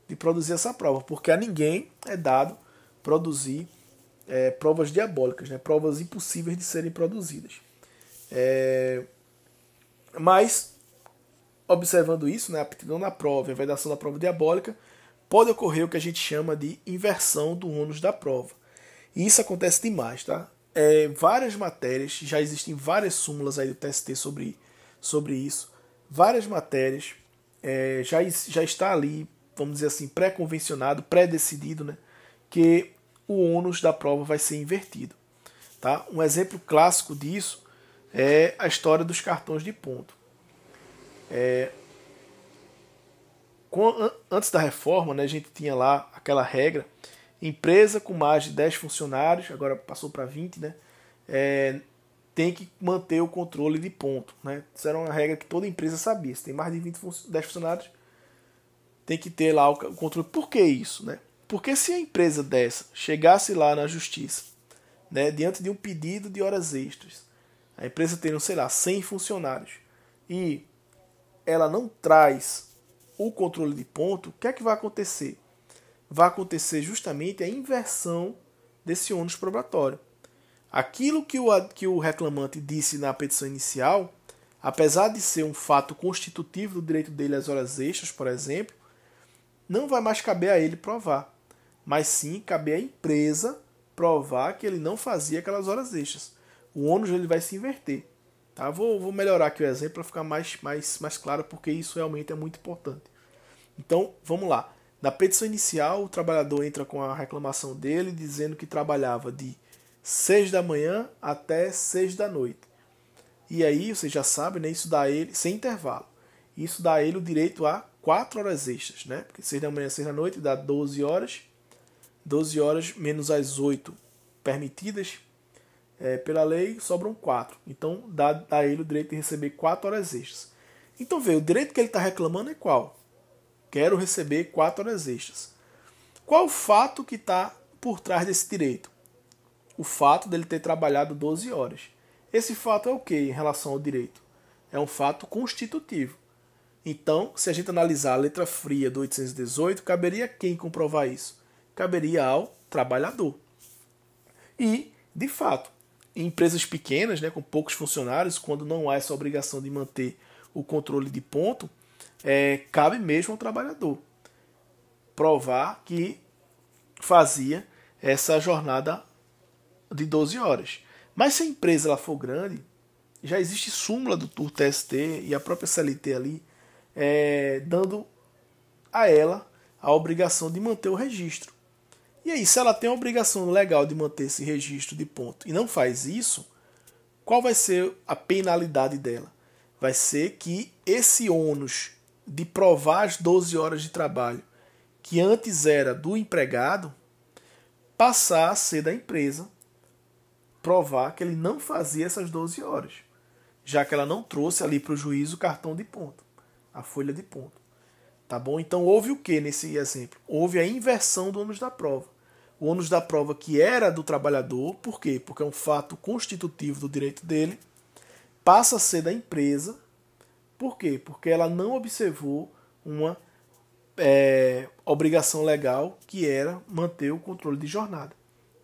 S1: de produzir essa prova, porque a ninguém é dado produzir provas diabólicas, né, provas impossíveis de serem produzidas. Mas, observando isso, né, a aptidão na prova e a vedação da prova diabólica, pode ocorrer o que a gente chama de inversão do ônus da prova. E isso acontece demais, tá? Várias matérias, já existem várias súmulas aí do TST sobre isso, várias matérias, já está ali, vamos dizer assim, pré-convencionado, pré-decidido, né, que o ônus da prova vai ser invertido. Tá? Um exemplo clássico disso é a história dos cartões de ponto. Antes da reforma, né, a gente tinha lá aquela regra, empresa com mais de 10 funcionários, agora passou para 20, né, tem que manter o controle de ponto. Né? Isso era uma regra que toda empresa sabia. Se tem mais de 10 funcionários, tem que ter lá o controle. Por que isso? Né? Porque se a empresa dessa chegasse lá na justiça, né, diante de um pedido de horas extras, a empresa tendo, sei lá, 100 funcionários, e ela não traz o controle de ponto, o que é que vai acontecer? Vai acontecer justamente a inversão desse ônus probatório. Aquilo que o reclamante disse na petição inicial, apesar de ser um fato constitutivo do direito dele às horas extras, por exemplo, não vai mais caber a ele provar, mas sim caber à empresa provar que ele não fazia aquelas horas extras. O ônus ele vai se inverter. Tá? Vou melhorar aqui o exemplo para ficar mais claro, porque isso realmente é muito importante. Então, vamos lá. Na petição inicial, o trabalhador entra com a reclamação dele, dizendo que trabalhava de 6 da manhã até 6 da noite. E aí, você já sabe, né, isso dá a ele, sem intervalo, isso dá a ele o direito a 4 horas extras. Né? Porque 6 da manhã, 6 da noite dá 12 horas. 12 horas menos as 8 permitidas pela lei, sobram 4. Então, dá a ele o direito de receber 4 horas extras. Então, vê, o direito que ele está reclamando é qual? Quero receber 4 horas extras. Qual o fato que está por trás desse direito? O fato dele ter trabalhado 12 horas. Esse fato é o que em relação ao direito? É um fato constitutivo. Então, se a gente analisar a letra fria do 818, caberia a quem comprovar isso? Caberia ao trabalhador. E, de fato, em empresas pequenas, né, com poucos funcionários, quando não há essa obrigação de manter o controle de ponto, cabe mesmo ao trabalhador provar que fazia essa jornada de 12 horas. Mas se a empresa ela for grande, já existe súmula do TST e a própria CLT ali dando a ela a obrigação de manter o registro. E aí, se ela tem a obrigação legal de manter esse registro de ponto e não faz isso, qual vai ser a penalidade dela? Vai ser que esse ônus de provar as 12 horas de trabalho, que antes era do empregado, passar a ser da empresa, provar que ele não fazia essas 12 horas, já que ela não trouxe ali para o juiz o cartão de ponto, a folha de ponto. Tá bom? Então houve o que nesse exemplo? Houve a inversão do ônus da prova. O ônus da prova que era do trabalhador, por quê? Porque é um fato constitutivo do direito dele, passa a ser da empresa. Por quê? Porque ela não observou uma obrigação legal que era manter o controle de jornada.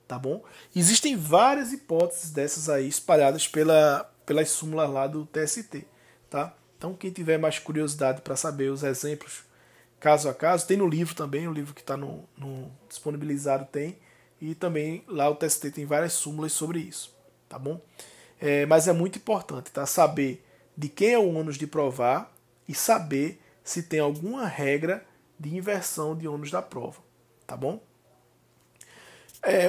S1: Tá bom? Existem várias hipóteses dessas aí espalhadas pelas súmulas lá do TST. Tá? Então quem tiver mais curiosidade para saber os exemplos caso a caso, tem no livro também, o livro que está no disponibilizado tem, e também lá o TST tem várias súmulas sobre isso. Tá bom? Mas é muito importante, tá? Saber de quem é o ônus de provar e saber se tem alguma regra de inversão de ônus da prova. Tá bom?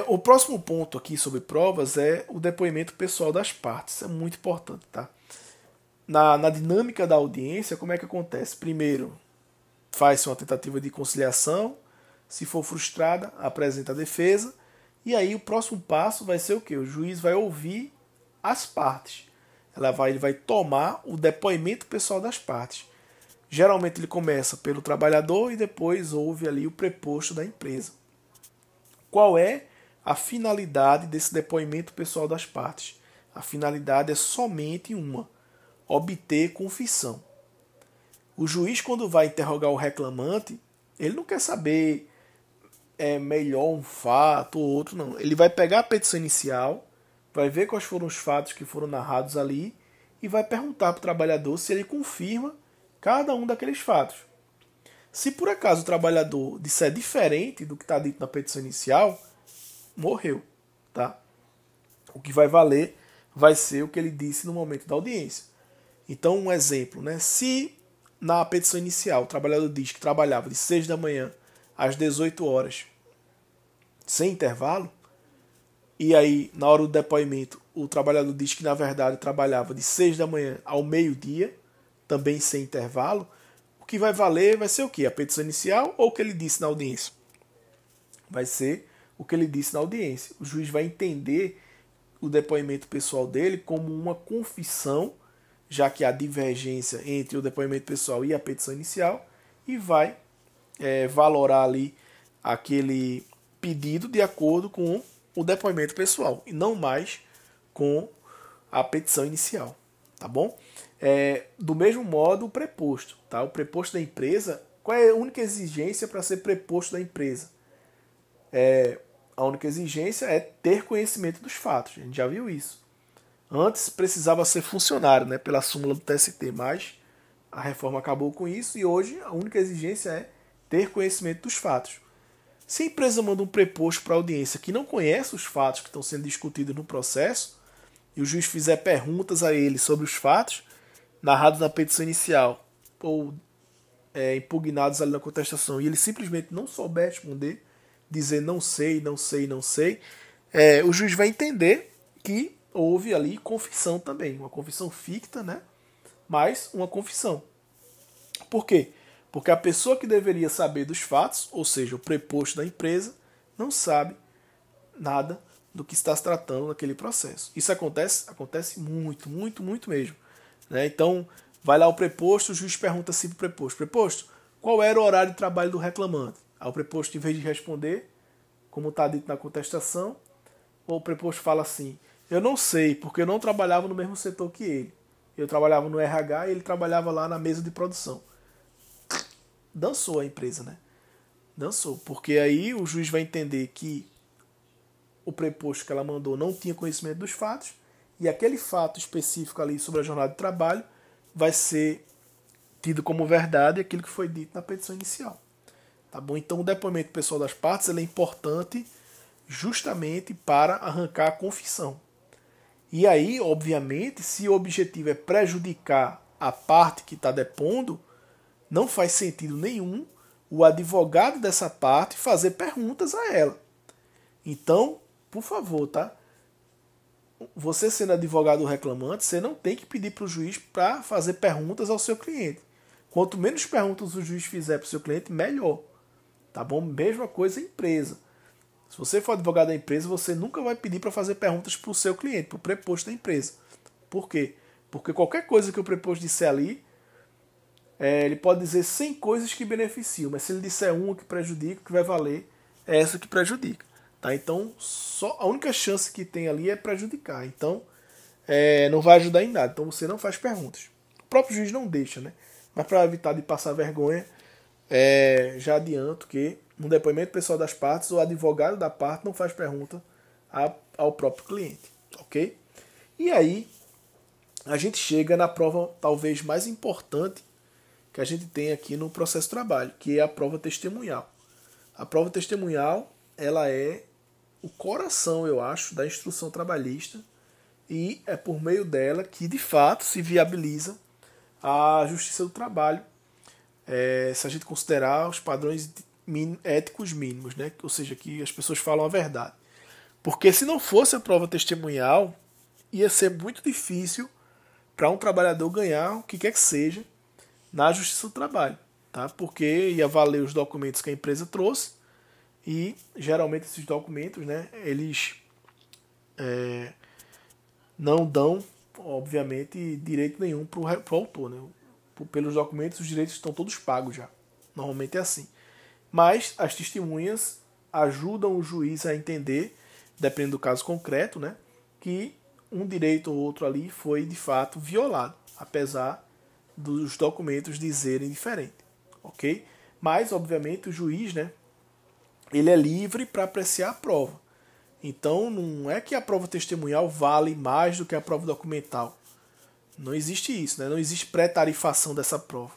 S1: O próximo ponto aqui sobre provas é o depoimento pessoal das partes. Isso é muito importante. Tá? Na dinâmica da audiência, como é que acontece? Primeiro, faz uma tentativa de conciliação, se for frustrada, apresenta a defesa, e aí o próximo passo vai ser o quê? O juiz vai ouvir as partes. Ele vai tomar o depoimento pessoal das partes. Geralmente ele começa pelo trabalhador e depois ouve ali o preposto da empresa. Qual é a finalidade desse depoimento pessoal das partes? A finalidade é somente uma: obter confissão. O juiz, quando vai interrogar o reclamante, ele não quer saber melhor um fato ou outro, não. Ele vai pegar a petição inicial, vai ver quais foram os fatos que foram narrados ali e vai perguntar para o trabalhador se ele confirma cada um daqueles fatos. Se por acaso o trabalhador disser diferente do que está dito na petição inicial, morreu, tá? O que vai valer vai ser o que ele disse no momento da audiência. Então, um exemplo, né? Se na petição inicial o trabalhador diz que trabalhava de 6 da manhã às 18 horas, sem intervalo, e aí, na hora do depoimento, o trabalhador diz que, na verdade, trabalhava de 6 da manhã ao meio-dia, também sem intervalo, o que vai valer vai ser o quê? A petição inicial ou o que ele disse na audiência? Vai ser o que ele disse na audiência. O juiz vai entender o depoimento pessoal dele como uma confissão, já que há divergência entre o depoimento pessoal e a petição inicial, e vai valorar ali aquele pedido de acordo com o depoimento pessoal e não mais com a petição inicial, tá bom? Do mesmo modo, o preposto, tá? O preposto da empresa, qual é a única exigência para ser preposto da empresa? A única exigência é ter conhecimento dos fatos, a gente já viu isso. Antes precisava ser funcionário, né, pela súmula do TST, mas a reforma acabou com isso e hoje a única exigência é ter conhecimento dos fatos. Se a empresa manda um preposto para a audiência que não conhece os fatos que estão sendo discutidos no processo, e o juiz fizer perguntas a ele sobre os fatos narrados na petição inicial ou impugnados ali na contestação, e ele simplesmente não souber responder, dizer não sei, não sei, não sei, o juiz vai entender que houve ali confissão também, uma confissão ficta, né? Mas uma confissão. Por quê? Porque a pessoa que deveria saber dos fatos, ou seja, o preposto da empresa, não sabe nada do que está se tratando naquele processo. Isso acontece muito, muito, muito mesmo, né? Então, vai lá o preposto, o juiz pergunta assim para o preposto, qual era o horário de trabalho do reclamante? Aí o preposto, em vez de responder, como está dito na contestação, o preposto fala assim, eu não sei, porque eu não trabalhava no mesmo setor que ele. Eu trabalhava no RH e ele trabalhava lá na mesa de produção. Dançou a empresa, né? Dançou, porque aí o juiz vai entender que o preposto que ela mandou não tinha conhecimento dos fatos e aquele fato específico ali sobre a jornada de trabalho vai ser tido como verdade aquilo que foi dito na petição inicial. Tá bom? Então o depoimento pessoal das partes ele é importante justamente para arrancar a confissão. E aí, obviamente, se o objetivo é prejudicar a parte que está depondo, não faz sentido nenhum o advogado dessa parte fazer perguntas a ela. Então, por favor, tá? Você sendo advogado reclamante, você não tem que pedir para o juiz para fazer perguntas ao seu cliente. Quanto menos perguntas o juiz fizer para o seu cliente, melhor. Tá bom? Mesma coisa a empresa. Se você for advogado da empresa, você nunca vai pedir para fazer perguntas para o seu cliente, para o preposto da empresa. Por quê? Porque qualquer coisa que o preposto disser ali, ele pode dizer 100 coisas que beneficiam, mas se ele disser uma que prejudica, o que vai valer é essa que prejudica. Tá? Então, só a única chance que tem ali é prejudicar. Então, não vai ajudar em nada. Então, você não faz perguntas. O próprio juiz não deixa, né? Mas para evitar de passar vergonha, já adianto que no depoimento pessoal das partes, o advogado da parte não faz pergunta ao próprio cliente, ok? E aí, a gente chega na prova talvez mais importante que a gente tem aqui no processo de trabalho, que é a prova testemunhal. A prova testemunhal, ela é o coração, eu acho, da instrução trabalhista e é por meio dela que, de fato, se viabiliza a justiça do trabalho, se a gente considerar os padrões éticos mínimos, né? Ou seja, que as pessoas falam a verdade. Porque se não fosse a prova testemunhal, ia ser muito difícil para um trabalhador ganhar o que quer que seja na justiça do trabalho. tá? Porque ia valer os documentos que a empresa trouxe e geralmente esses documentos, né, eles não dão, obviamente, direito nenhum para o autor, né? Pelos documentos, os direitos estão todos pagos já. Normalmente é assim. Mas as testemunhas ajudam o juiz a entender, dependendo do caso concreto, né, que um direito ou outro ali foi de fato violado, apesar dos documentos dizerem diferente, ok? Mas, obviamente, o juiz, né, ele é livre para apreciar a prova. Então, não é que a prova testemunhal vale mais do que a prova documental. Não existe isso, né? Não existe pré-tarifação dessa prova.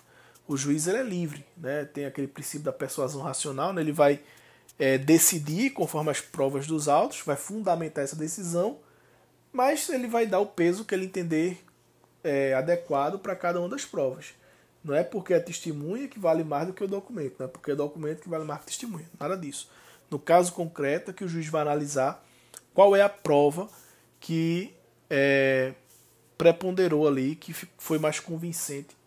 S1: O juiz ele é livre, né? Tem aquele princípio da persuasão racional, né? Ele vai decidir conforme as provas dos autos, vai fundamentar essa decisão, mas ele vai dar o peso que ele entender adequado para cada uma das provas. Não é porque é testemunha que vale mais do que o documento, não é porque é documento que vale mais que testemunha, nada disso. No caso concreto é que o juiz vai analisar qual é a prova que preponderou ali, que foi mais convincente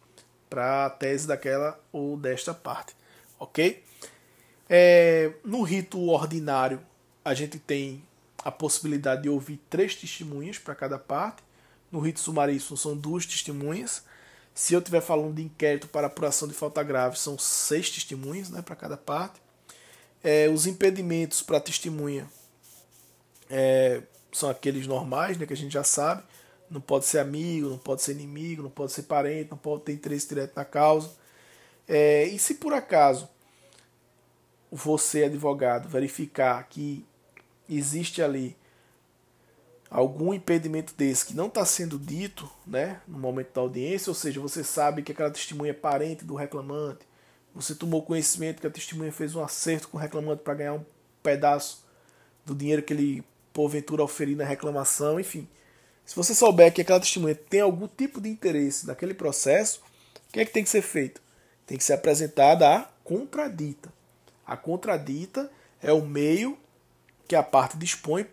S1: para a tese daquela ou desta parte, ok? No rito ordinário, a gente tem a possibilidade de ouvir 3 testemunhas para cada parte. No rito sumaríssimo são 2 testemunhas. Se eu estiver falando de inquérito para apuração de falta grave, são 6 testemunhas, né, para cada parte. Os impedimentos para testemunha são aqueles normais, né, que a gente já sabe. Não pode ser amigo, não pode ser inimigo, não pode ser parente, não pode ter interesse direto na causa. E se por acaso você, advogado, verificar que existe ali algum impedimento desse que não está sendo dito, né, no momento da audiência, ou seja, você sabe que aquela testemunha é parente do reclamante, você tomou conhecimento que a testemunha fez um acerto com o reclamante para ganhar um pedaço do dinheiro que ele porventura oferir na reclamação, enfim. Se você souber que aquela testemunha tem algum tipo de interesse naquele processo, o que é que tem que ser feito? Tem que ser apresentada a contradita. A contradita é o meio que a parte dispõe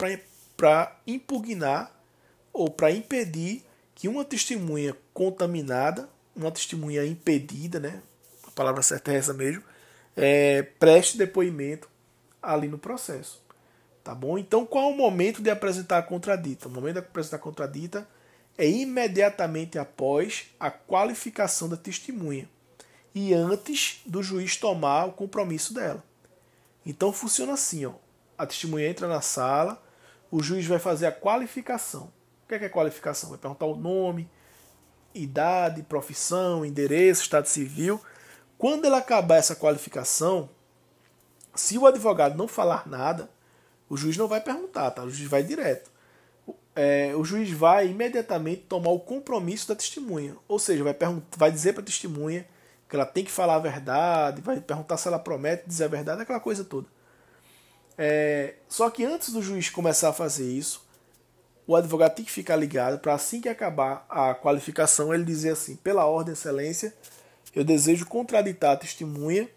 S1: para impugnar ou para impedir que uma testemunha contaminada, uma testemunha impedida, né, a palavra certa é essa mesmo, preste depoimento ali no processo. Tá bom? Então, qual é o momento de apresentar a contradita? O momento de apresentar a contradita é imediatamente após a qualificação da testemunha e antes do juiz tomar o compromisso dela. Então, funciona assim, ó. A testemunha entra na sala, o juiz vai fazer a qualificação. O que é qualificação? Vai perguntar o nome, idade, profissão, endereço, estado civil. Quando ele acabar essa qualificação, se o advogado não falar nada, o juiz não vai perguntar, tá? O juiz vai direto. O juiz vai imediatamente tomar o compromisso da testemunha. Ou seja, vai dizer para a testemunha que ela tem que falar a verdade, vai perguntar se ela promete dizer a verdade, aquela coisa toda. Só que antes do juiz começar a fazer isso, o advogado tem que ficar ligado para assim que acabar a qualificação, ele dizer assim: pela ordem, excelência, eu desejo contraditar a testemunha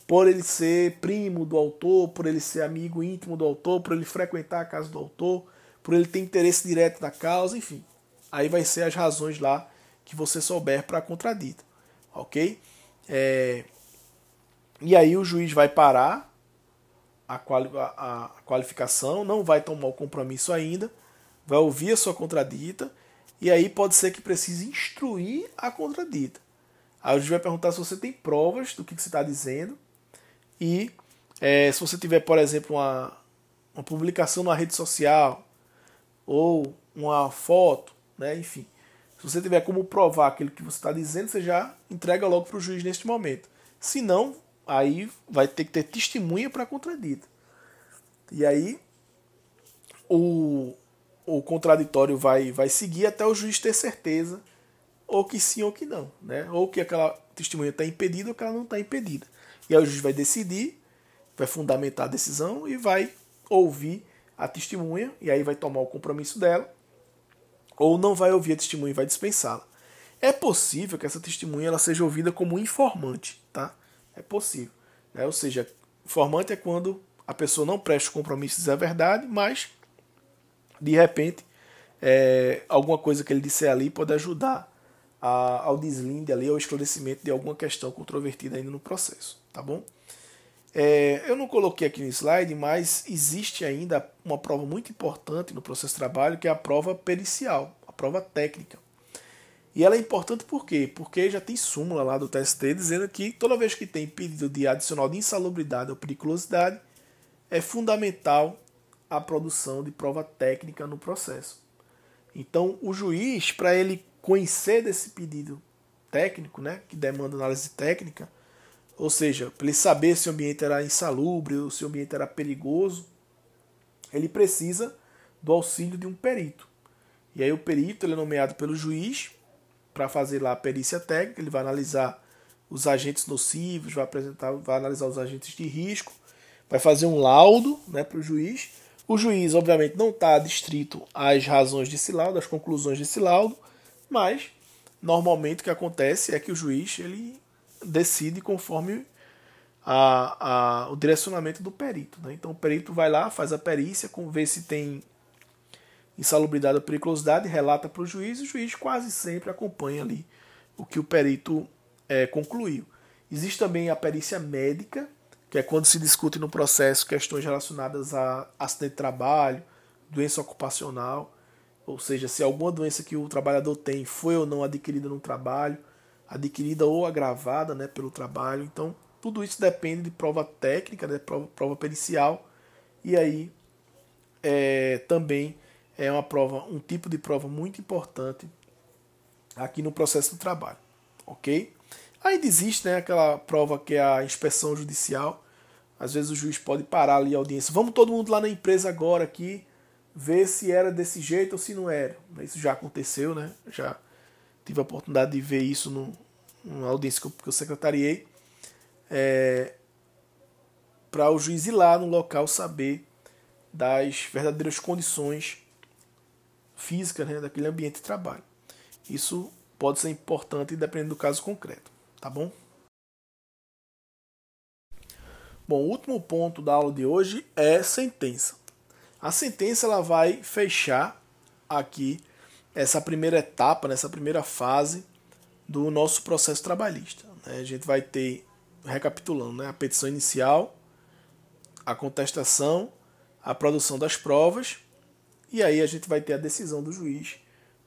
S1: por ele ser primo do autor, por ele ser amigo íntimo do autor, por ele frequentar a casa do autor, por ele ter interesse direto na causa, enfim. Aí vai ser as razões lá que você souber para a contradita, ok? E aí o juiz vai parar a qualificação, não vai tomar o compromisso ainda, vai ouvir a sua contradita, e aí pode ser que precise instruir a contradita. Aí o juiz vai perguntar se você tem provas do que você está dizendo, e se você tiver, por exemplo, uma publicação na rede social ou uma foto, né, enfim, se você tiver como provar aquilo que você está dizendo, você já entrega logo para o juiz neste momento. Se não, aí vai ter que ter testemunha para a contradita. E aí o contraditório vai seguir até o juiz ter certeza, ou que sim ou que não, né? Ou que aquela testemunha está impedida ou que ela não está impedida. E aí o juiz vai decidir, vai fundamentar a decisão e vai ouvir a testemunha, e aí vai tomar o compromisso dela, ou não vai ouvir a testemunha e vai dispensá-la. É possível que essa testemunha ela seja ouvida como informante, tá? É possível, né? Ou seja, informante é quando a pessoa não presta o compromisso de dizer a verdade, mas de repente alguma coisa que ele disser ali pode ajudar ao deslinde ali, ao esclarecimento de alguma questão controvertida ainda no processo, tá bom? Eu não coloquei aqui no slide, mas existe ainda uma prova muito importante no processo de trabalho, que é a prova pericial, a prova técnica. E ela é importante por quê? Porque já tem súmula lá do TST dizendo que toda vez que tem pedido de adicional de insalubridade ou periculosidade, é fundamental a produção de prova técnica no processo. Então, o juiz, para ele conhecer desse pedido técnico, né, que demanda análise técnica, ou seja, para ele saber se o ambiente era insalubre ou se o ambiente era perigoso, ele precisa do auxílio de um perito. E aí o perito ele é nomeado pelo juiz para fazer lá a perícia técnica, ele vai analisar os agentes nocivos, vai analisar os agentes de risco, vai fazer um laudo, né, para o juiz. O juiz, obviamente, não está adstrito às razões desse laudo, às conclusões desse laudo, mas normalmente o que acontece é que o juiz ele decide conforme o direcionamento do perito, né? Então o perito vai lá, faz a perícia, vê se tem insalubridade ou periculosidade, relata para o juiz quase sempre acompanha ali o que o perito concluiu. Existe também a perícia médica, que é quando se discute no processo questões relacionadas a acidente de trabalho, doença ocupacional, ou seja, se alguma doença que o trabalhador tem foi ou não adquirida no trabalho, adquirida ou agravada, né, pelo trabalho. Então, tudo isso depende de prova técnica, né, prova pericial, e aí também é um tipo de prova muito importante aqui no processo do trabalho, ok? Aí existe, né, aquela prova que é a inspeção judicial. Às vezes o juiz pode parar ali a audiência. Vamos todo mundo lá na empresa agora aqui, ver se era desse jeito ou se não era. Isso já aconteceu, né? Já tive a oportunidade de ver isso numa audiência que eu secretariei. Para o juiz ir lá no local saber das verdadeiras condições físicas, né, daquele ambiente de trabalho. Isso pode ser importante dependendo do caso concreto, tá bom? Bom, o último ponto da aula de hoje é sentença. A sentença ela vai fechar aqui essa primeira etapa, nessa primeira fase do nosso processo trabalhista. A gente vai ter, recapitulando, né, a petição inicial, a contestação, a produção das provas, e aí a gente vai ter a decisão do juiz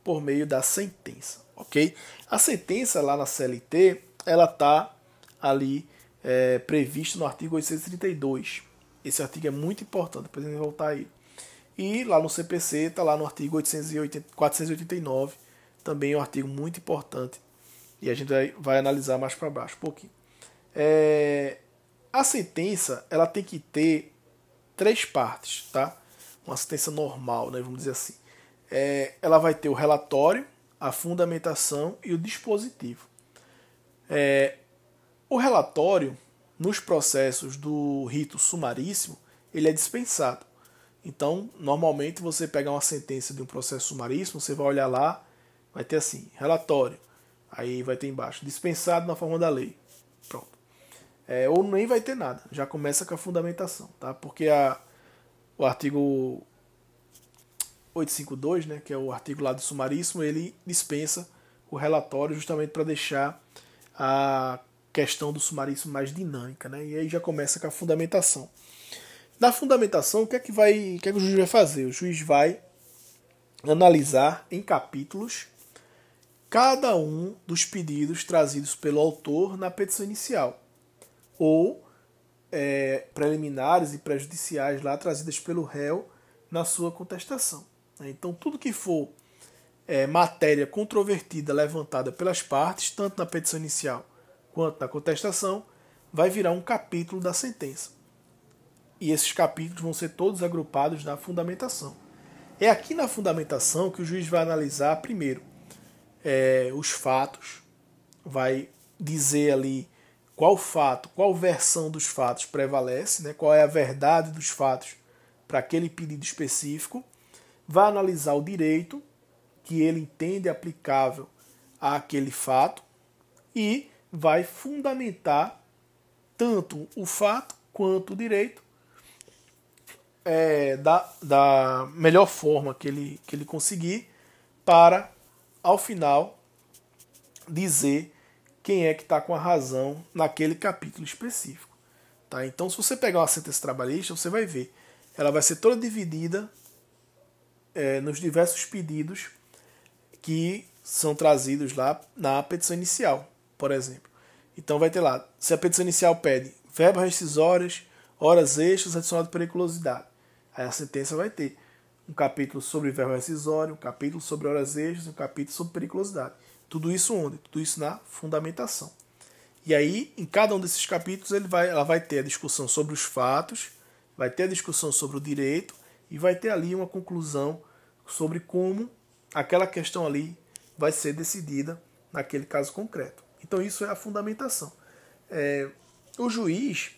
S1: por meio da sentença, ok? A sentença lá na CLT, ela está ali prevista no artigo 832. Esse artigo é muito importante, para a gente voltar aí. E lá no CPC está lá no artigo 489, também é um artigo muito importante, e a gente vai analisar mais para baixo um pouquinho. A sentença ela tem que ter 3 partes, tá? Uma sentença normal, né, vamos dizer assim. Ela vai ter o relatório, a fundamentação e o dispositivo. O relatório, nos processos do rito sumaríssimo, ele é dispensado. Então, normalmente você pega uma sentença de um processo sumaríssimo, você vai olhar lá, vai ter assim, relatório, aí vai ter embaixo, dispensado na forma da lei. Pronto. Ou nem vai ter nada, já começa com a fundamentação, tá? Porque o artigo 852, né, que é o artigo lá do sumaríssimo, ele dispensa o relatório justamente para deixar a questão do sumaríssimo mais dinâmica, né? E aí já começa com a fundamentação. Na fundamentação, o que é que o juiz vai fazer? O juiz vai analisar em capítulos cada um dos pedidos trazidos pelo autor na petição inicial, ou preliminares e prejudiciais lá trazidas pelo réu na sua contestação. Então, tudo que for matéria controvertida levantada pelas partes, tanto na petição inicial quanto na contestação, vai virar um capítulo da sentença. E esses capítulos vão ser todos agrupados na fundamentação. É aqui na fundamentação que o juiz vai analisar primeiro os fatos, vai dizer ali qual fato, qual versão dos fatos prevalece, né, qual é a verdade dos fatos para aquele pedido específico, vai analisar o direito que ele entende aplicável àquele fato e vai fundamentar tanto o fato quanto o direito da melhor forma que ele conseguir para, ao final, dizer quem é que está com a razão naquele capítulo específico. Tá? Então, se você pegar uma sentença trabalhista, você vai ver. Ela vai ser toda dividida nos diversos pedidos que são trazidos lá na petição inicial, por exemplo. Então vai ter lá, se a petição inicial pede verbas rescisórias, horas extras, adicionado de periculosidade. Aí a sentença vai ter um capítulo sobre verba rescisória, um capítulo sobre horas extras, um capítulo sobre periculosidade. Tudo isso onde? Tudo isso na fundamentação. E aí, em cada um desses capítulos, ela vai ter a discussão sobre os fatos, vai ter a discussão sobre o direito e vai ter ali uma conclusão sobre como aquela questão ali vai ser decidida naquele caso concreto. Então isso é a fundamentação. O juiz,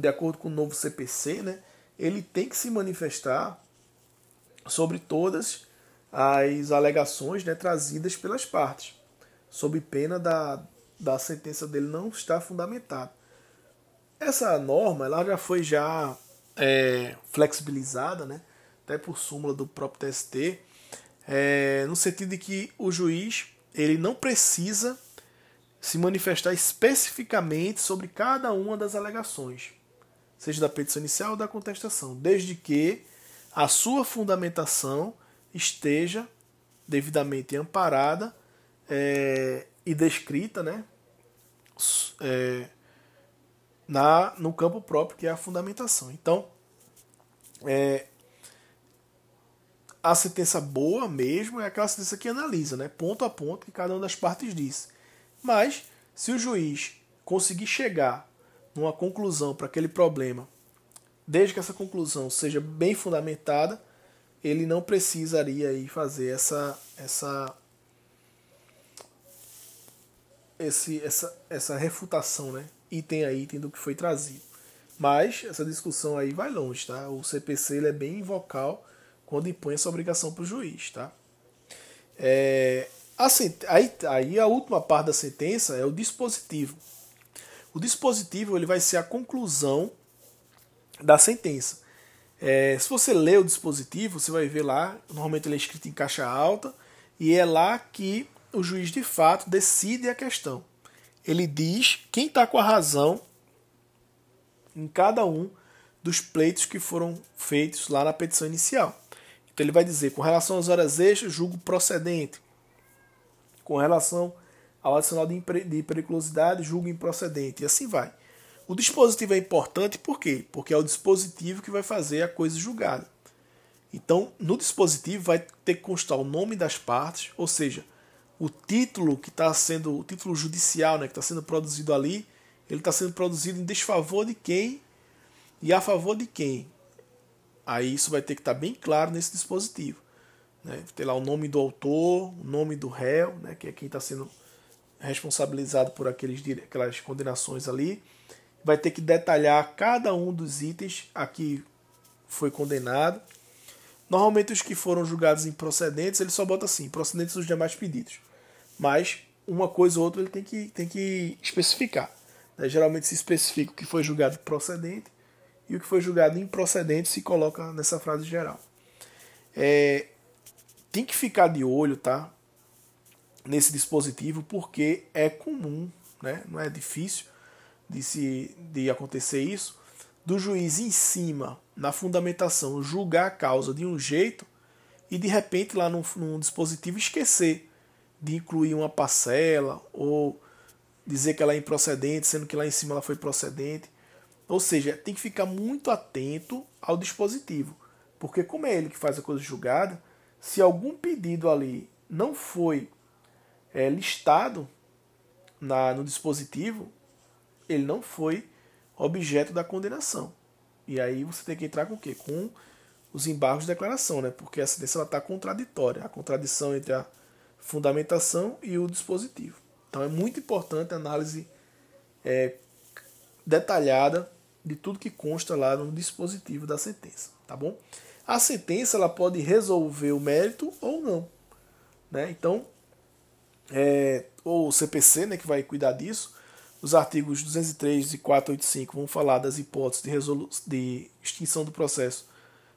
S1: de acordo com o novo CPC, né, ele tem que se manifestar sobre todas as alegações, né, trazidas pelas partes, sob pena da sentença dele não estar fundamentada. Essa norma ela já foi flexibilizada, né, até por súmula do próprio TST, no sentido de que o juiz ele não precisa se manifestar especificamente sobre cada uma das alegações, seja da petição inicial ou da contestação, desde que a sua fundamentação esteja devidamente amparada e descrita, né, no campo próprio, que é a fundamentação. Então, a sentença boa mesmo é aquela sentença que analisa, né, ponto a ponto, que cada uma das partes diz. Mas, se o juiz conseguir chegar numa conclusão para aquele problema, desde que essa conclusão seja bem fundamentada, ele não precisaria aí fazer essa refutação, né, item a item do que foi trazido. Mas essa discussão aí vai longe, tá? O CPC ele é bem vocal quando impõe essa obrigação para o juiz, tá? Aí a última parte da sentença é o dispositivo. O dispositivo ele vai ser a conclusão da sentença. Se você lê o dispositivo, você vai ver lá, normalmente ele é escrito em caixa alta, e é lá que o juiz de fato decide a questão. Ele diz quem está com a razão em cada um dos pleitos que foram feitos lá na petição inicial. Então ele vai dizer, com relação às horas extras, julgo procedente. Com relação ao adicional de periculosidade, julgo improcedente. E assim vai. O dispositivo é importante por quê? Porque é o dispositivo que vai fazer a coisa julgada. Então, no dispositivo vai ter que constar o nome das partes, ou seja, o título que está sendo, o título judicial, né, que está sendo produzido ali, ele está sendo produzido em desfavor de quem e a favor de quem. Aí isso vai ter que estar bem claro nesse dispositivo. Né? Tem lá o nome do autor, o nome do réu, né, que é quem está sendo responsabilizado por aquelas condenações ali. Vai ter que detalhar cada um dos itens a que foi condenado. Normalmente os que foram julgados improcedentes, ele só bota assim, procedentes dos demais pedidos. Mas uma coisa ou outra ele tem que especificar. Né? Geralmente se especifica o que foi julgado procedente e o que foi julgado improcedente se coloca nessa frase geral. Tem que ficar de olho, tá, nesse dispositivo, porque é comum, né? Não é difícil de acontecer isso, do juiz em cima, na fundamentação, julgar a causa de um jeito e de repente lá num dispositivo esquecer de incluir uma parcela ou dizer que ela é improcedente, sendo que lá em cima ela foi procedente. Ou seja, tem que ficar muito atento ao dispositivo, porque como é ele que faz a coisa julgada, se algum pedido ali não foi listado no dispositivo, ele não foi objeto da condenação. E aí você tem que entrar com o quê? Com os embargos de declaração, né? Porque a sentença está contraditória, a contradição entre a fundamentação e o dispositivo. Então é muito importante a análise detalhada de tudo que consta lá no dispositivo da sentença, tá bom? A sentença ela pode resolver o mérito ou não, né? Então, o CPC, né, que vai cuidar disso, os artigos 203 e 485 vão falar das hipóteses de extinção do processo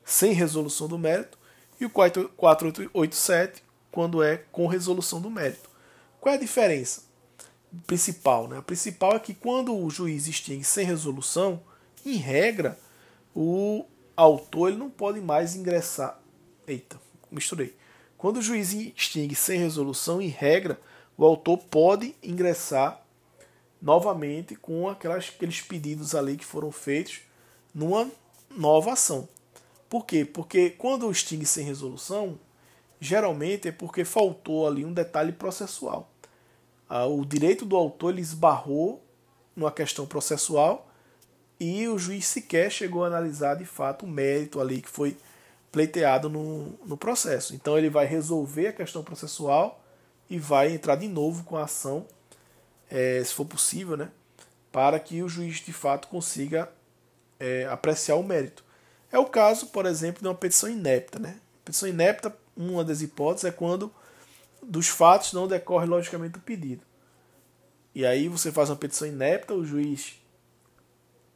S1: sem resolução do mérito, e o 487 quando é com resolução do mérito. Qual é a diferença principal, né? A principal é que quando o juiz extingue sem resolução, em regra, o autor ele não pode mais ingressar. Eita, misturei. Quando o juiz extingue sem resolução, em regra, o autor pode ingressar novamente com aqueles pedidos ali que foram feitos numa nova ação. Por quê? Porque quando extingue sem resolução, geralmente é porque faltou ali um detalhe processual. O direito do autor ele esbarrou numa questão processual e o juiz sequer chegou a analisar de fato o mérito ali que foi pleiteado no processo. Então ele vai resolver a questão processual e vai entrar de novo com a ação, se for possível, né, para que o juiz de fato consiga apreciar o mérito. É o caso, por exemplo, de uma petição inepta. Né? Petição inepta, uma das hipóteses é quando dos fatos não decorre logicamente o pedido. E aí você faz uma petição inepta, o juiz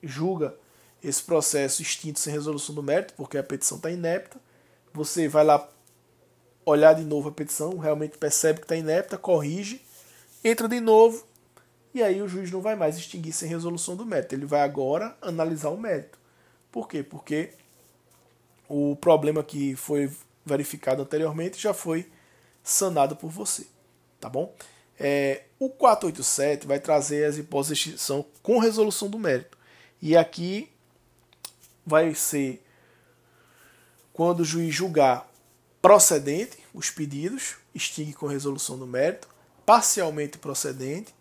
S1: julga esse processo extinto sem resolução do mérito, porque a petição está inepta. Você vai lá olhar de novo a petição, realmente percebe que está inepta, corrige, entra de novo, e aí o juiz não vai mais extinguir sem resolução do mérito. Ele vai agora analisar o mérito. Por quê? Porque o problema que foi verificado anteriormente já foi sanado por você. Tá bom? O 487 vai trazer as hipóteses de extinção com resolução do mérito. E aqui vai ser quando o juiz julgar procedente os pedidos, extingue com resolução do mérito, parcialmente procedente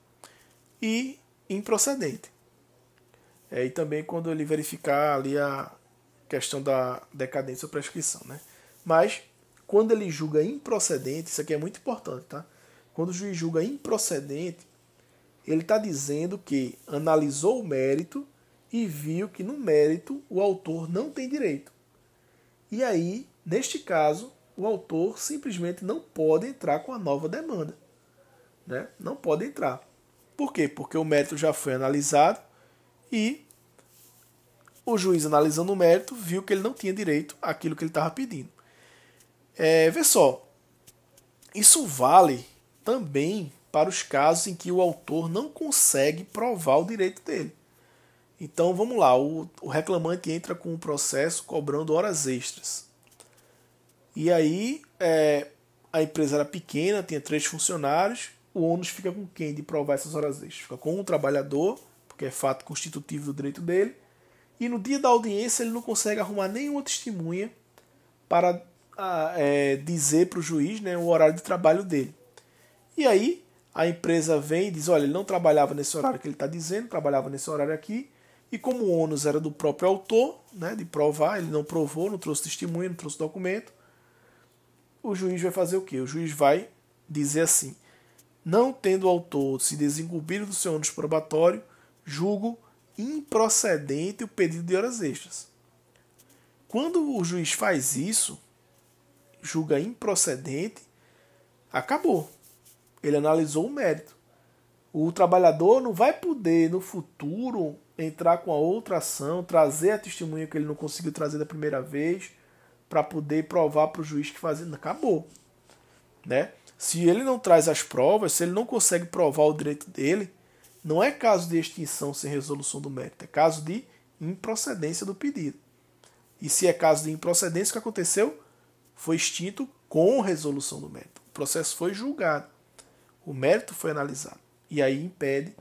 S1: e improcedente. E também quando ele verificar ali a questão da decadência ou prescrição. Né? Mas, quando ele julga improcedente, isso aqui é muito importante, tá? Quando o juiz julga improcedente, ele está dizendo que analisou o mérito e viu que no mérito o autor não tem direito. E aí, neste caso, o autor simplesmente não pode entrar com a nova demanda. Né? Não pode entrar. Por quê? Porque o mérito já foi analisado e o juiz, analisando o mérito, viu que ele não tinha direito àquilo que ele estava pedindo. Vê só, isso vale também para os casos em que o autor não consegue provar o direito dele. Então vamos lá, o reclamante entra com um processo cobrando horas extras. E aí a empresa era pequena, tinha 3 funcionários, o ônus fica com quem de provar essas horas extras? Fica com o trabalhador, porque é fato constitutivo do direito dele, e no dia da audiência ele não consegue arrumar nenhuma testemunha para dizer para o juiz, né, o horário de trabalho dele. E aí a empresa vem e diz, olha, ele não trabalhava nesse horário que ele está dizendo, trabalhava nesse horário aqui, e como o ônus era do próprio autor, né, de provar, ele não provou, não trouxe testemunha, não trouxe documento, o juiz vai fazer o quê? O juiz vai dizer assim, não tendo o autor se desincumbido do seu ônus probatório, julgo improcedente o pedido de horas extras. Quando o juiz faz isso, julga improcedente, acabou. Ele analisou o mérito. O trabalhador não vai poder, no futuro, entrar com a outra ação, trazer a testemunha que ele não conseguiu trazer da primeira vez, para poder provar para o juiz que fazia. Acabou. Né? Se ele não traz as provas, se ele não consegue provar o direito dele, não é caso de extinção sem resolução do mérito, é caso de improcedência do pedido. E se é caso de improcedência, o que aconteceu? Foi extinto com resolução do mérito. O processo foi julgado. O mérito foi analisado. E aí impede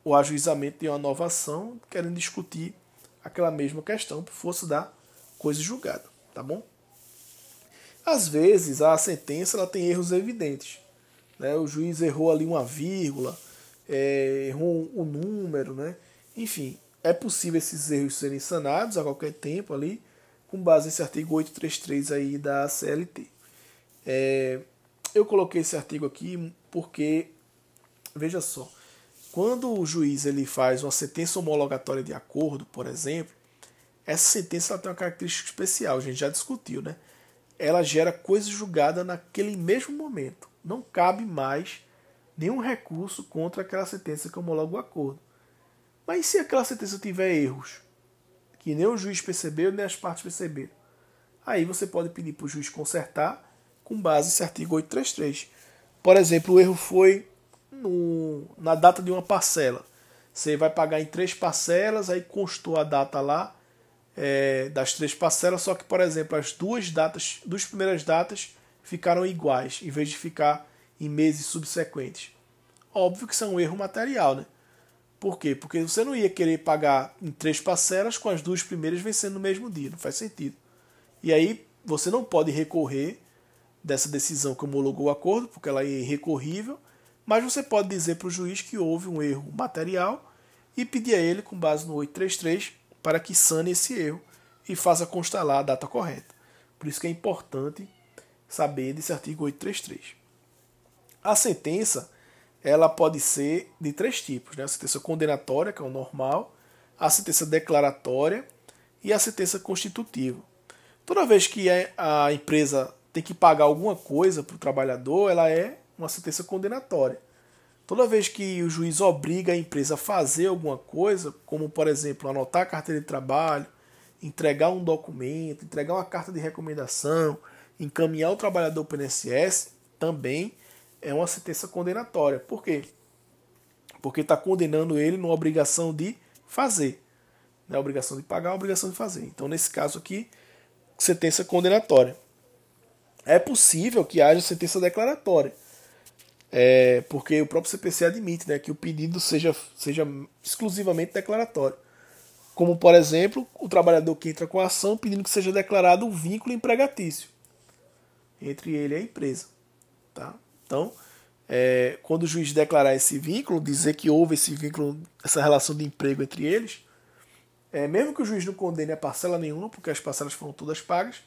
S1: o ajuizamento de uma nova ação, querendo discutir aquela mesma questão por força da coisa julgada. Tá bom? Às vezes, a sentença ela tem erros evidentes. Né? O juiz errou ali uma vírgula, errou o número. Né? Enfim, é possível esses erros serem sanados a qualquer tempo ali, com base nesse artigo 833 aí da CLT. Eu coloquei esse artigo aqui porque, veja só, quando o juiz ele faz uma sentença homologatória de acordo, por exemplo, essa sentença ela tem uma característica especial, a gente já discutiu, né? Ela gera coisa julgada naquele mesmo momento. Não cabe mais nenhum recurso contra aquela sentença que homologa o acordo. Mas e se aquela sentença tiver erros, que nem o juiz percebeu, nem as partes perceberam? Aí você pode pedir para o juiz consertar com base nesse artigo 833. Por exemplo, o erro foi na data de uma parcela. Você vai pagar em 3 parcelas, aí constou a data lá das 3 parcelas, só que, por exemplo, as duas primeiras datas ficaram iguais, em vez de ficar em meses subsequentes. Óbvio que isso é um erro material, né? Por quê? Porque você não ia querer pagar em 3 parcelas com as 2 primeiras vencendo no mesmo dia, não faz sentido. E aí você não pode recorrer dessa decisão que homologou o acordo, porque ela é irrecorrível, mas você pode dizer para o juiz que houve um erro material e pedir a ele, com base no 833, para que sane esse erro e faça constar lá a data correta. Por isso que é importante saber desse artigo 833. A sentença, ela pode ser de 3 tipos, né? A sentença condenatória, que é o normal, a sentença declaratória e a sentença constitutiva. Toda vez que a empresa tem que pagar alguma coisa para o trabalhador, ela é uma sentença condenatória. Toda vez que o juiz obriga a empresa a fazer alguma coisa, como, por exemplo, anotar a carteira de trabalho, entregar um documento, entregar uma carta de recomendação, encaminhar o trabalhador para o INSS, também é uma sentença condenatória. Por quê? Porque está condenando ele numa obrigação de fazer. Não é obrigação de pagar, é a obrigação de fazer. Então, nesse caso aqui, sentença condenatória. É possível que haja sentença declaratória, porque o próprio CPC admite, né, que o pedido seja exclusivamente declaratório. Como, por exemplo, o trabalhador que entra com a ação pedindo que seja declarado um vínculo empregatício entre ele e a empresa. Tá? Então, quando o juiz declarar esse vínculo, dizer que houve esse vínculo, essa relação de emprego entre eles, mesmo que o juiz não condene a parcela nenhuma, porque as parcelas foram todas pagas,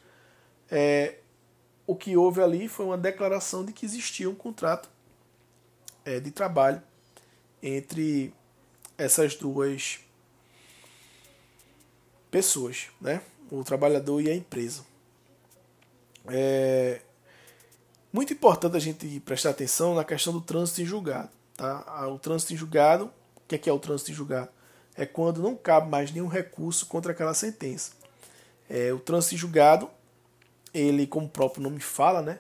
S1: o que houve ali foi uma declaração de que existia um contrato de trabalho entre essas duas pessoas, né? O trabalhador e a empresa. Muito importante a gente prestar atenção na questão do trânsito em julgado. Tá? O trânsito em julgado, o que é o trânsito em julgado? É quando não cabe mais nenhum recurso contra aquela sentença. O trânsito em julgado, ele, como o próprio nome fala, né?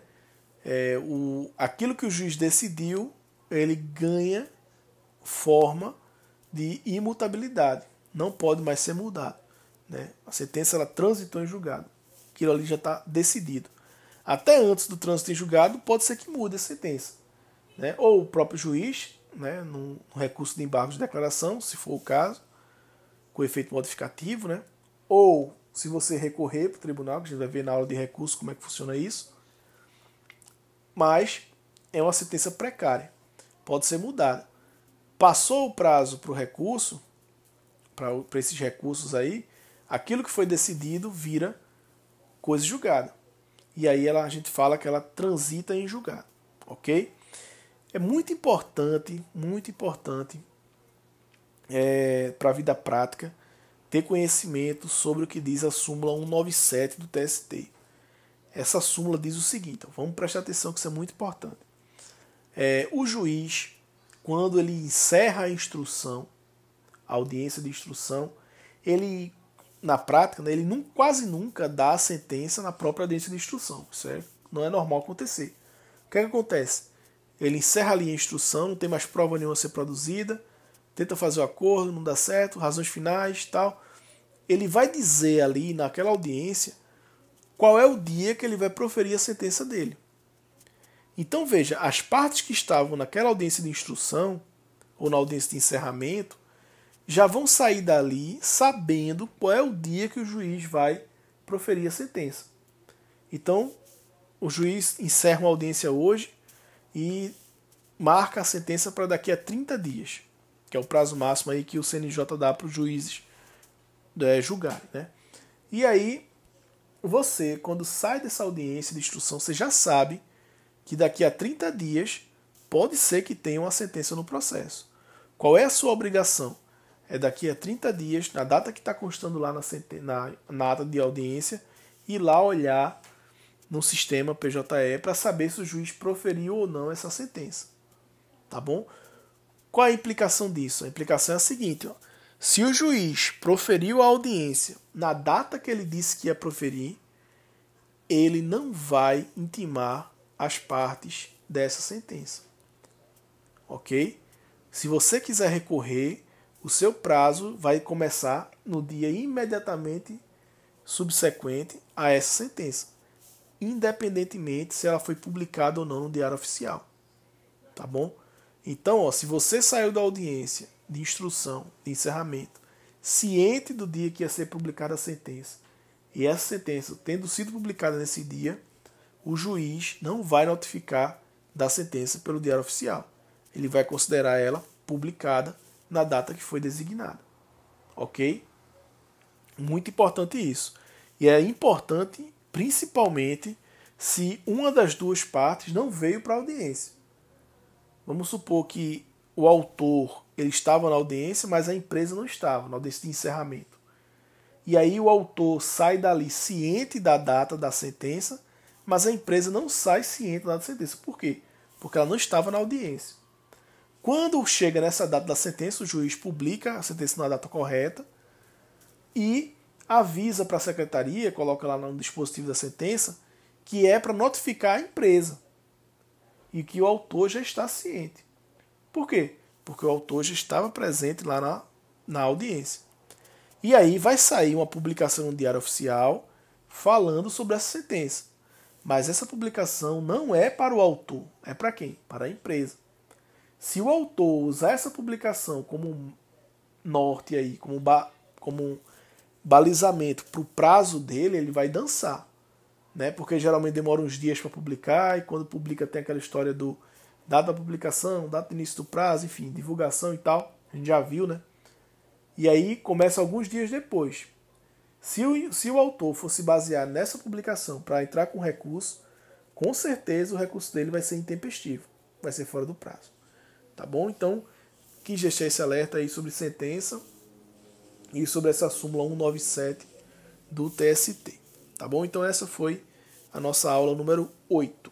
S1: Aquilo que o juiz decidiu, ele ganha forma de imutabilidade. Não pode mais ser mudado. Né? A sentença ela transitou em julgado. Aquilo ali já está decidido. Até antes do trânsito em julgado, pode ser que mude a sentença. Né? Ou o próprio juiz, né, num recurso de embargo de declaração, se for o caso, com efeito modificativo, né? Ou se você recorrer para o tribunal, que a gente vai ver na aula de recurso como é que funciona isso. Mas é uma sentença precária. Pode ser mudada. Passou o prazo para o recurso, para esses recursos aí, aquilo que foi decidido vira coisa julgada. E aí a gente fala que ela transita em julgado. Ok? É muito importante para a vida prática ter conhecimento sobre o que diz a súmula 197 do TST. Essa súmula diz o seguinte, vamos prestar atenção que isso é muito importante. O juiz, quando ele encerra a instrução, a audiência de instrução, ele, na prática, né, ele quase nunca dá a sentença na própria audiência de instrução. Isso não é normal acontecer. O que acontece? Ele encerra ali a instrução, não tem mais prova nenhuma a ser produzida, tenta fazer o acordo, não dá certo, razões finais e tal. Ele vai dizer ali, naquela audiência, qual é o dia que ele vai proferir a sentença dele. Então veja, as partes que estavam naquela audiência de instrução, ou na audiência de encerramento, já vão sair dali sabendo qual é o dia que o juiz vai proferir a sentença. Então, o juiz encerra uma audiência hoje e marca a sentença para daqui a 30 dias, que é o prazo máximo aí que o CNJ dá para os juízes julgarem. Né? E aí, você, quando sai dessa audiência de instrução, você já sabe que daqui a 30 dias pode ser que tenha uma sentença no processo. Qual é a sua obrigação? É daqui a 30 dias, na data que está constando lá na ata de audiência, ir lá olhar no sistema PJE para saber se o juiz proferiu ou não essa sentença. Tá bom? Qual é a implicação disso? A implicação é a seguinte, se o juiz proferiu a audiência na data que ele disse que ia proferir, ele não vai intimar as partes dessa sentença. Ok? Se você quiser recorrer, o seu prazo vai começar no dia imediatamente subsequente a essa sentença, independentemente se ela foi publicada ou não no Diário Oficial. Tá bom? Então, ó, se você saiu da audiência de instrução, de encerramento, ciente do dia que ia ser publicada a sentença, e essa sentença tendo sido publicada nesse dia, o juiz não vai notificar da sentença pelo Diário Oficial. Ele vai considerar ela publicada na data que foi designada. Ok? Muito importante isso. E é importante, principalmente, se uma das duas partes não veio para a audiência. Vamos supor que o autor ele estava na audiência, mas a empresa não estava, na audiência de encerramento. E aí o autor sai dali ciente da data da sentença, mas a empresa não sai ciente da data da sentença. Por quê? Porque ela não estava na audiência. Quando chega nessa data da sentença, o juiz publica a sentença na data correta e avisa para a secretaria, coloca lá no dispositivo da sentença, que é para notificar a empresa e que o autor já está ciente. Por quê? Porque o autor já estava presente lá na audiência. E aí vai sair uma publicação no Diário Oficial falando sobre essa sentença. Mas essa publicação não é para o autor, é para quem? Para a empresa. Se o autor usar essa publicação como norte aí, como balizamento para o prazo dele, ele vai dançar, né? Porque geralmente demora uns dias para publicar e quando publica tem aquela história do data da publicação, data do início do prazo, enfim, divulgação e tal. A gente já viu, né? E aí começa alguns dias depois. Se o autor fosse basear nessa publicação para entrar com recurso, com certeza o recurso dele vai ser intempestivo, vai ser fora do prazo. Tá bom? Então, quis deixar esse alerta aí sobre sentença e sobre essa súmula 197 do TST. Tá bom? Então essa foi a nossa aula número 8.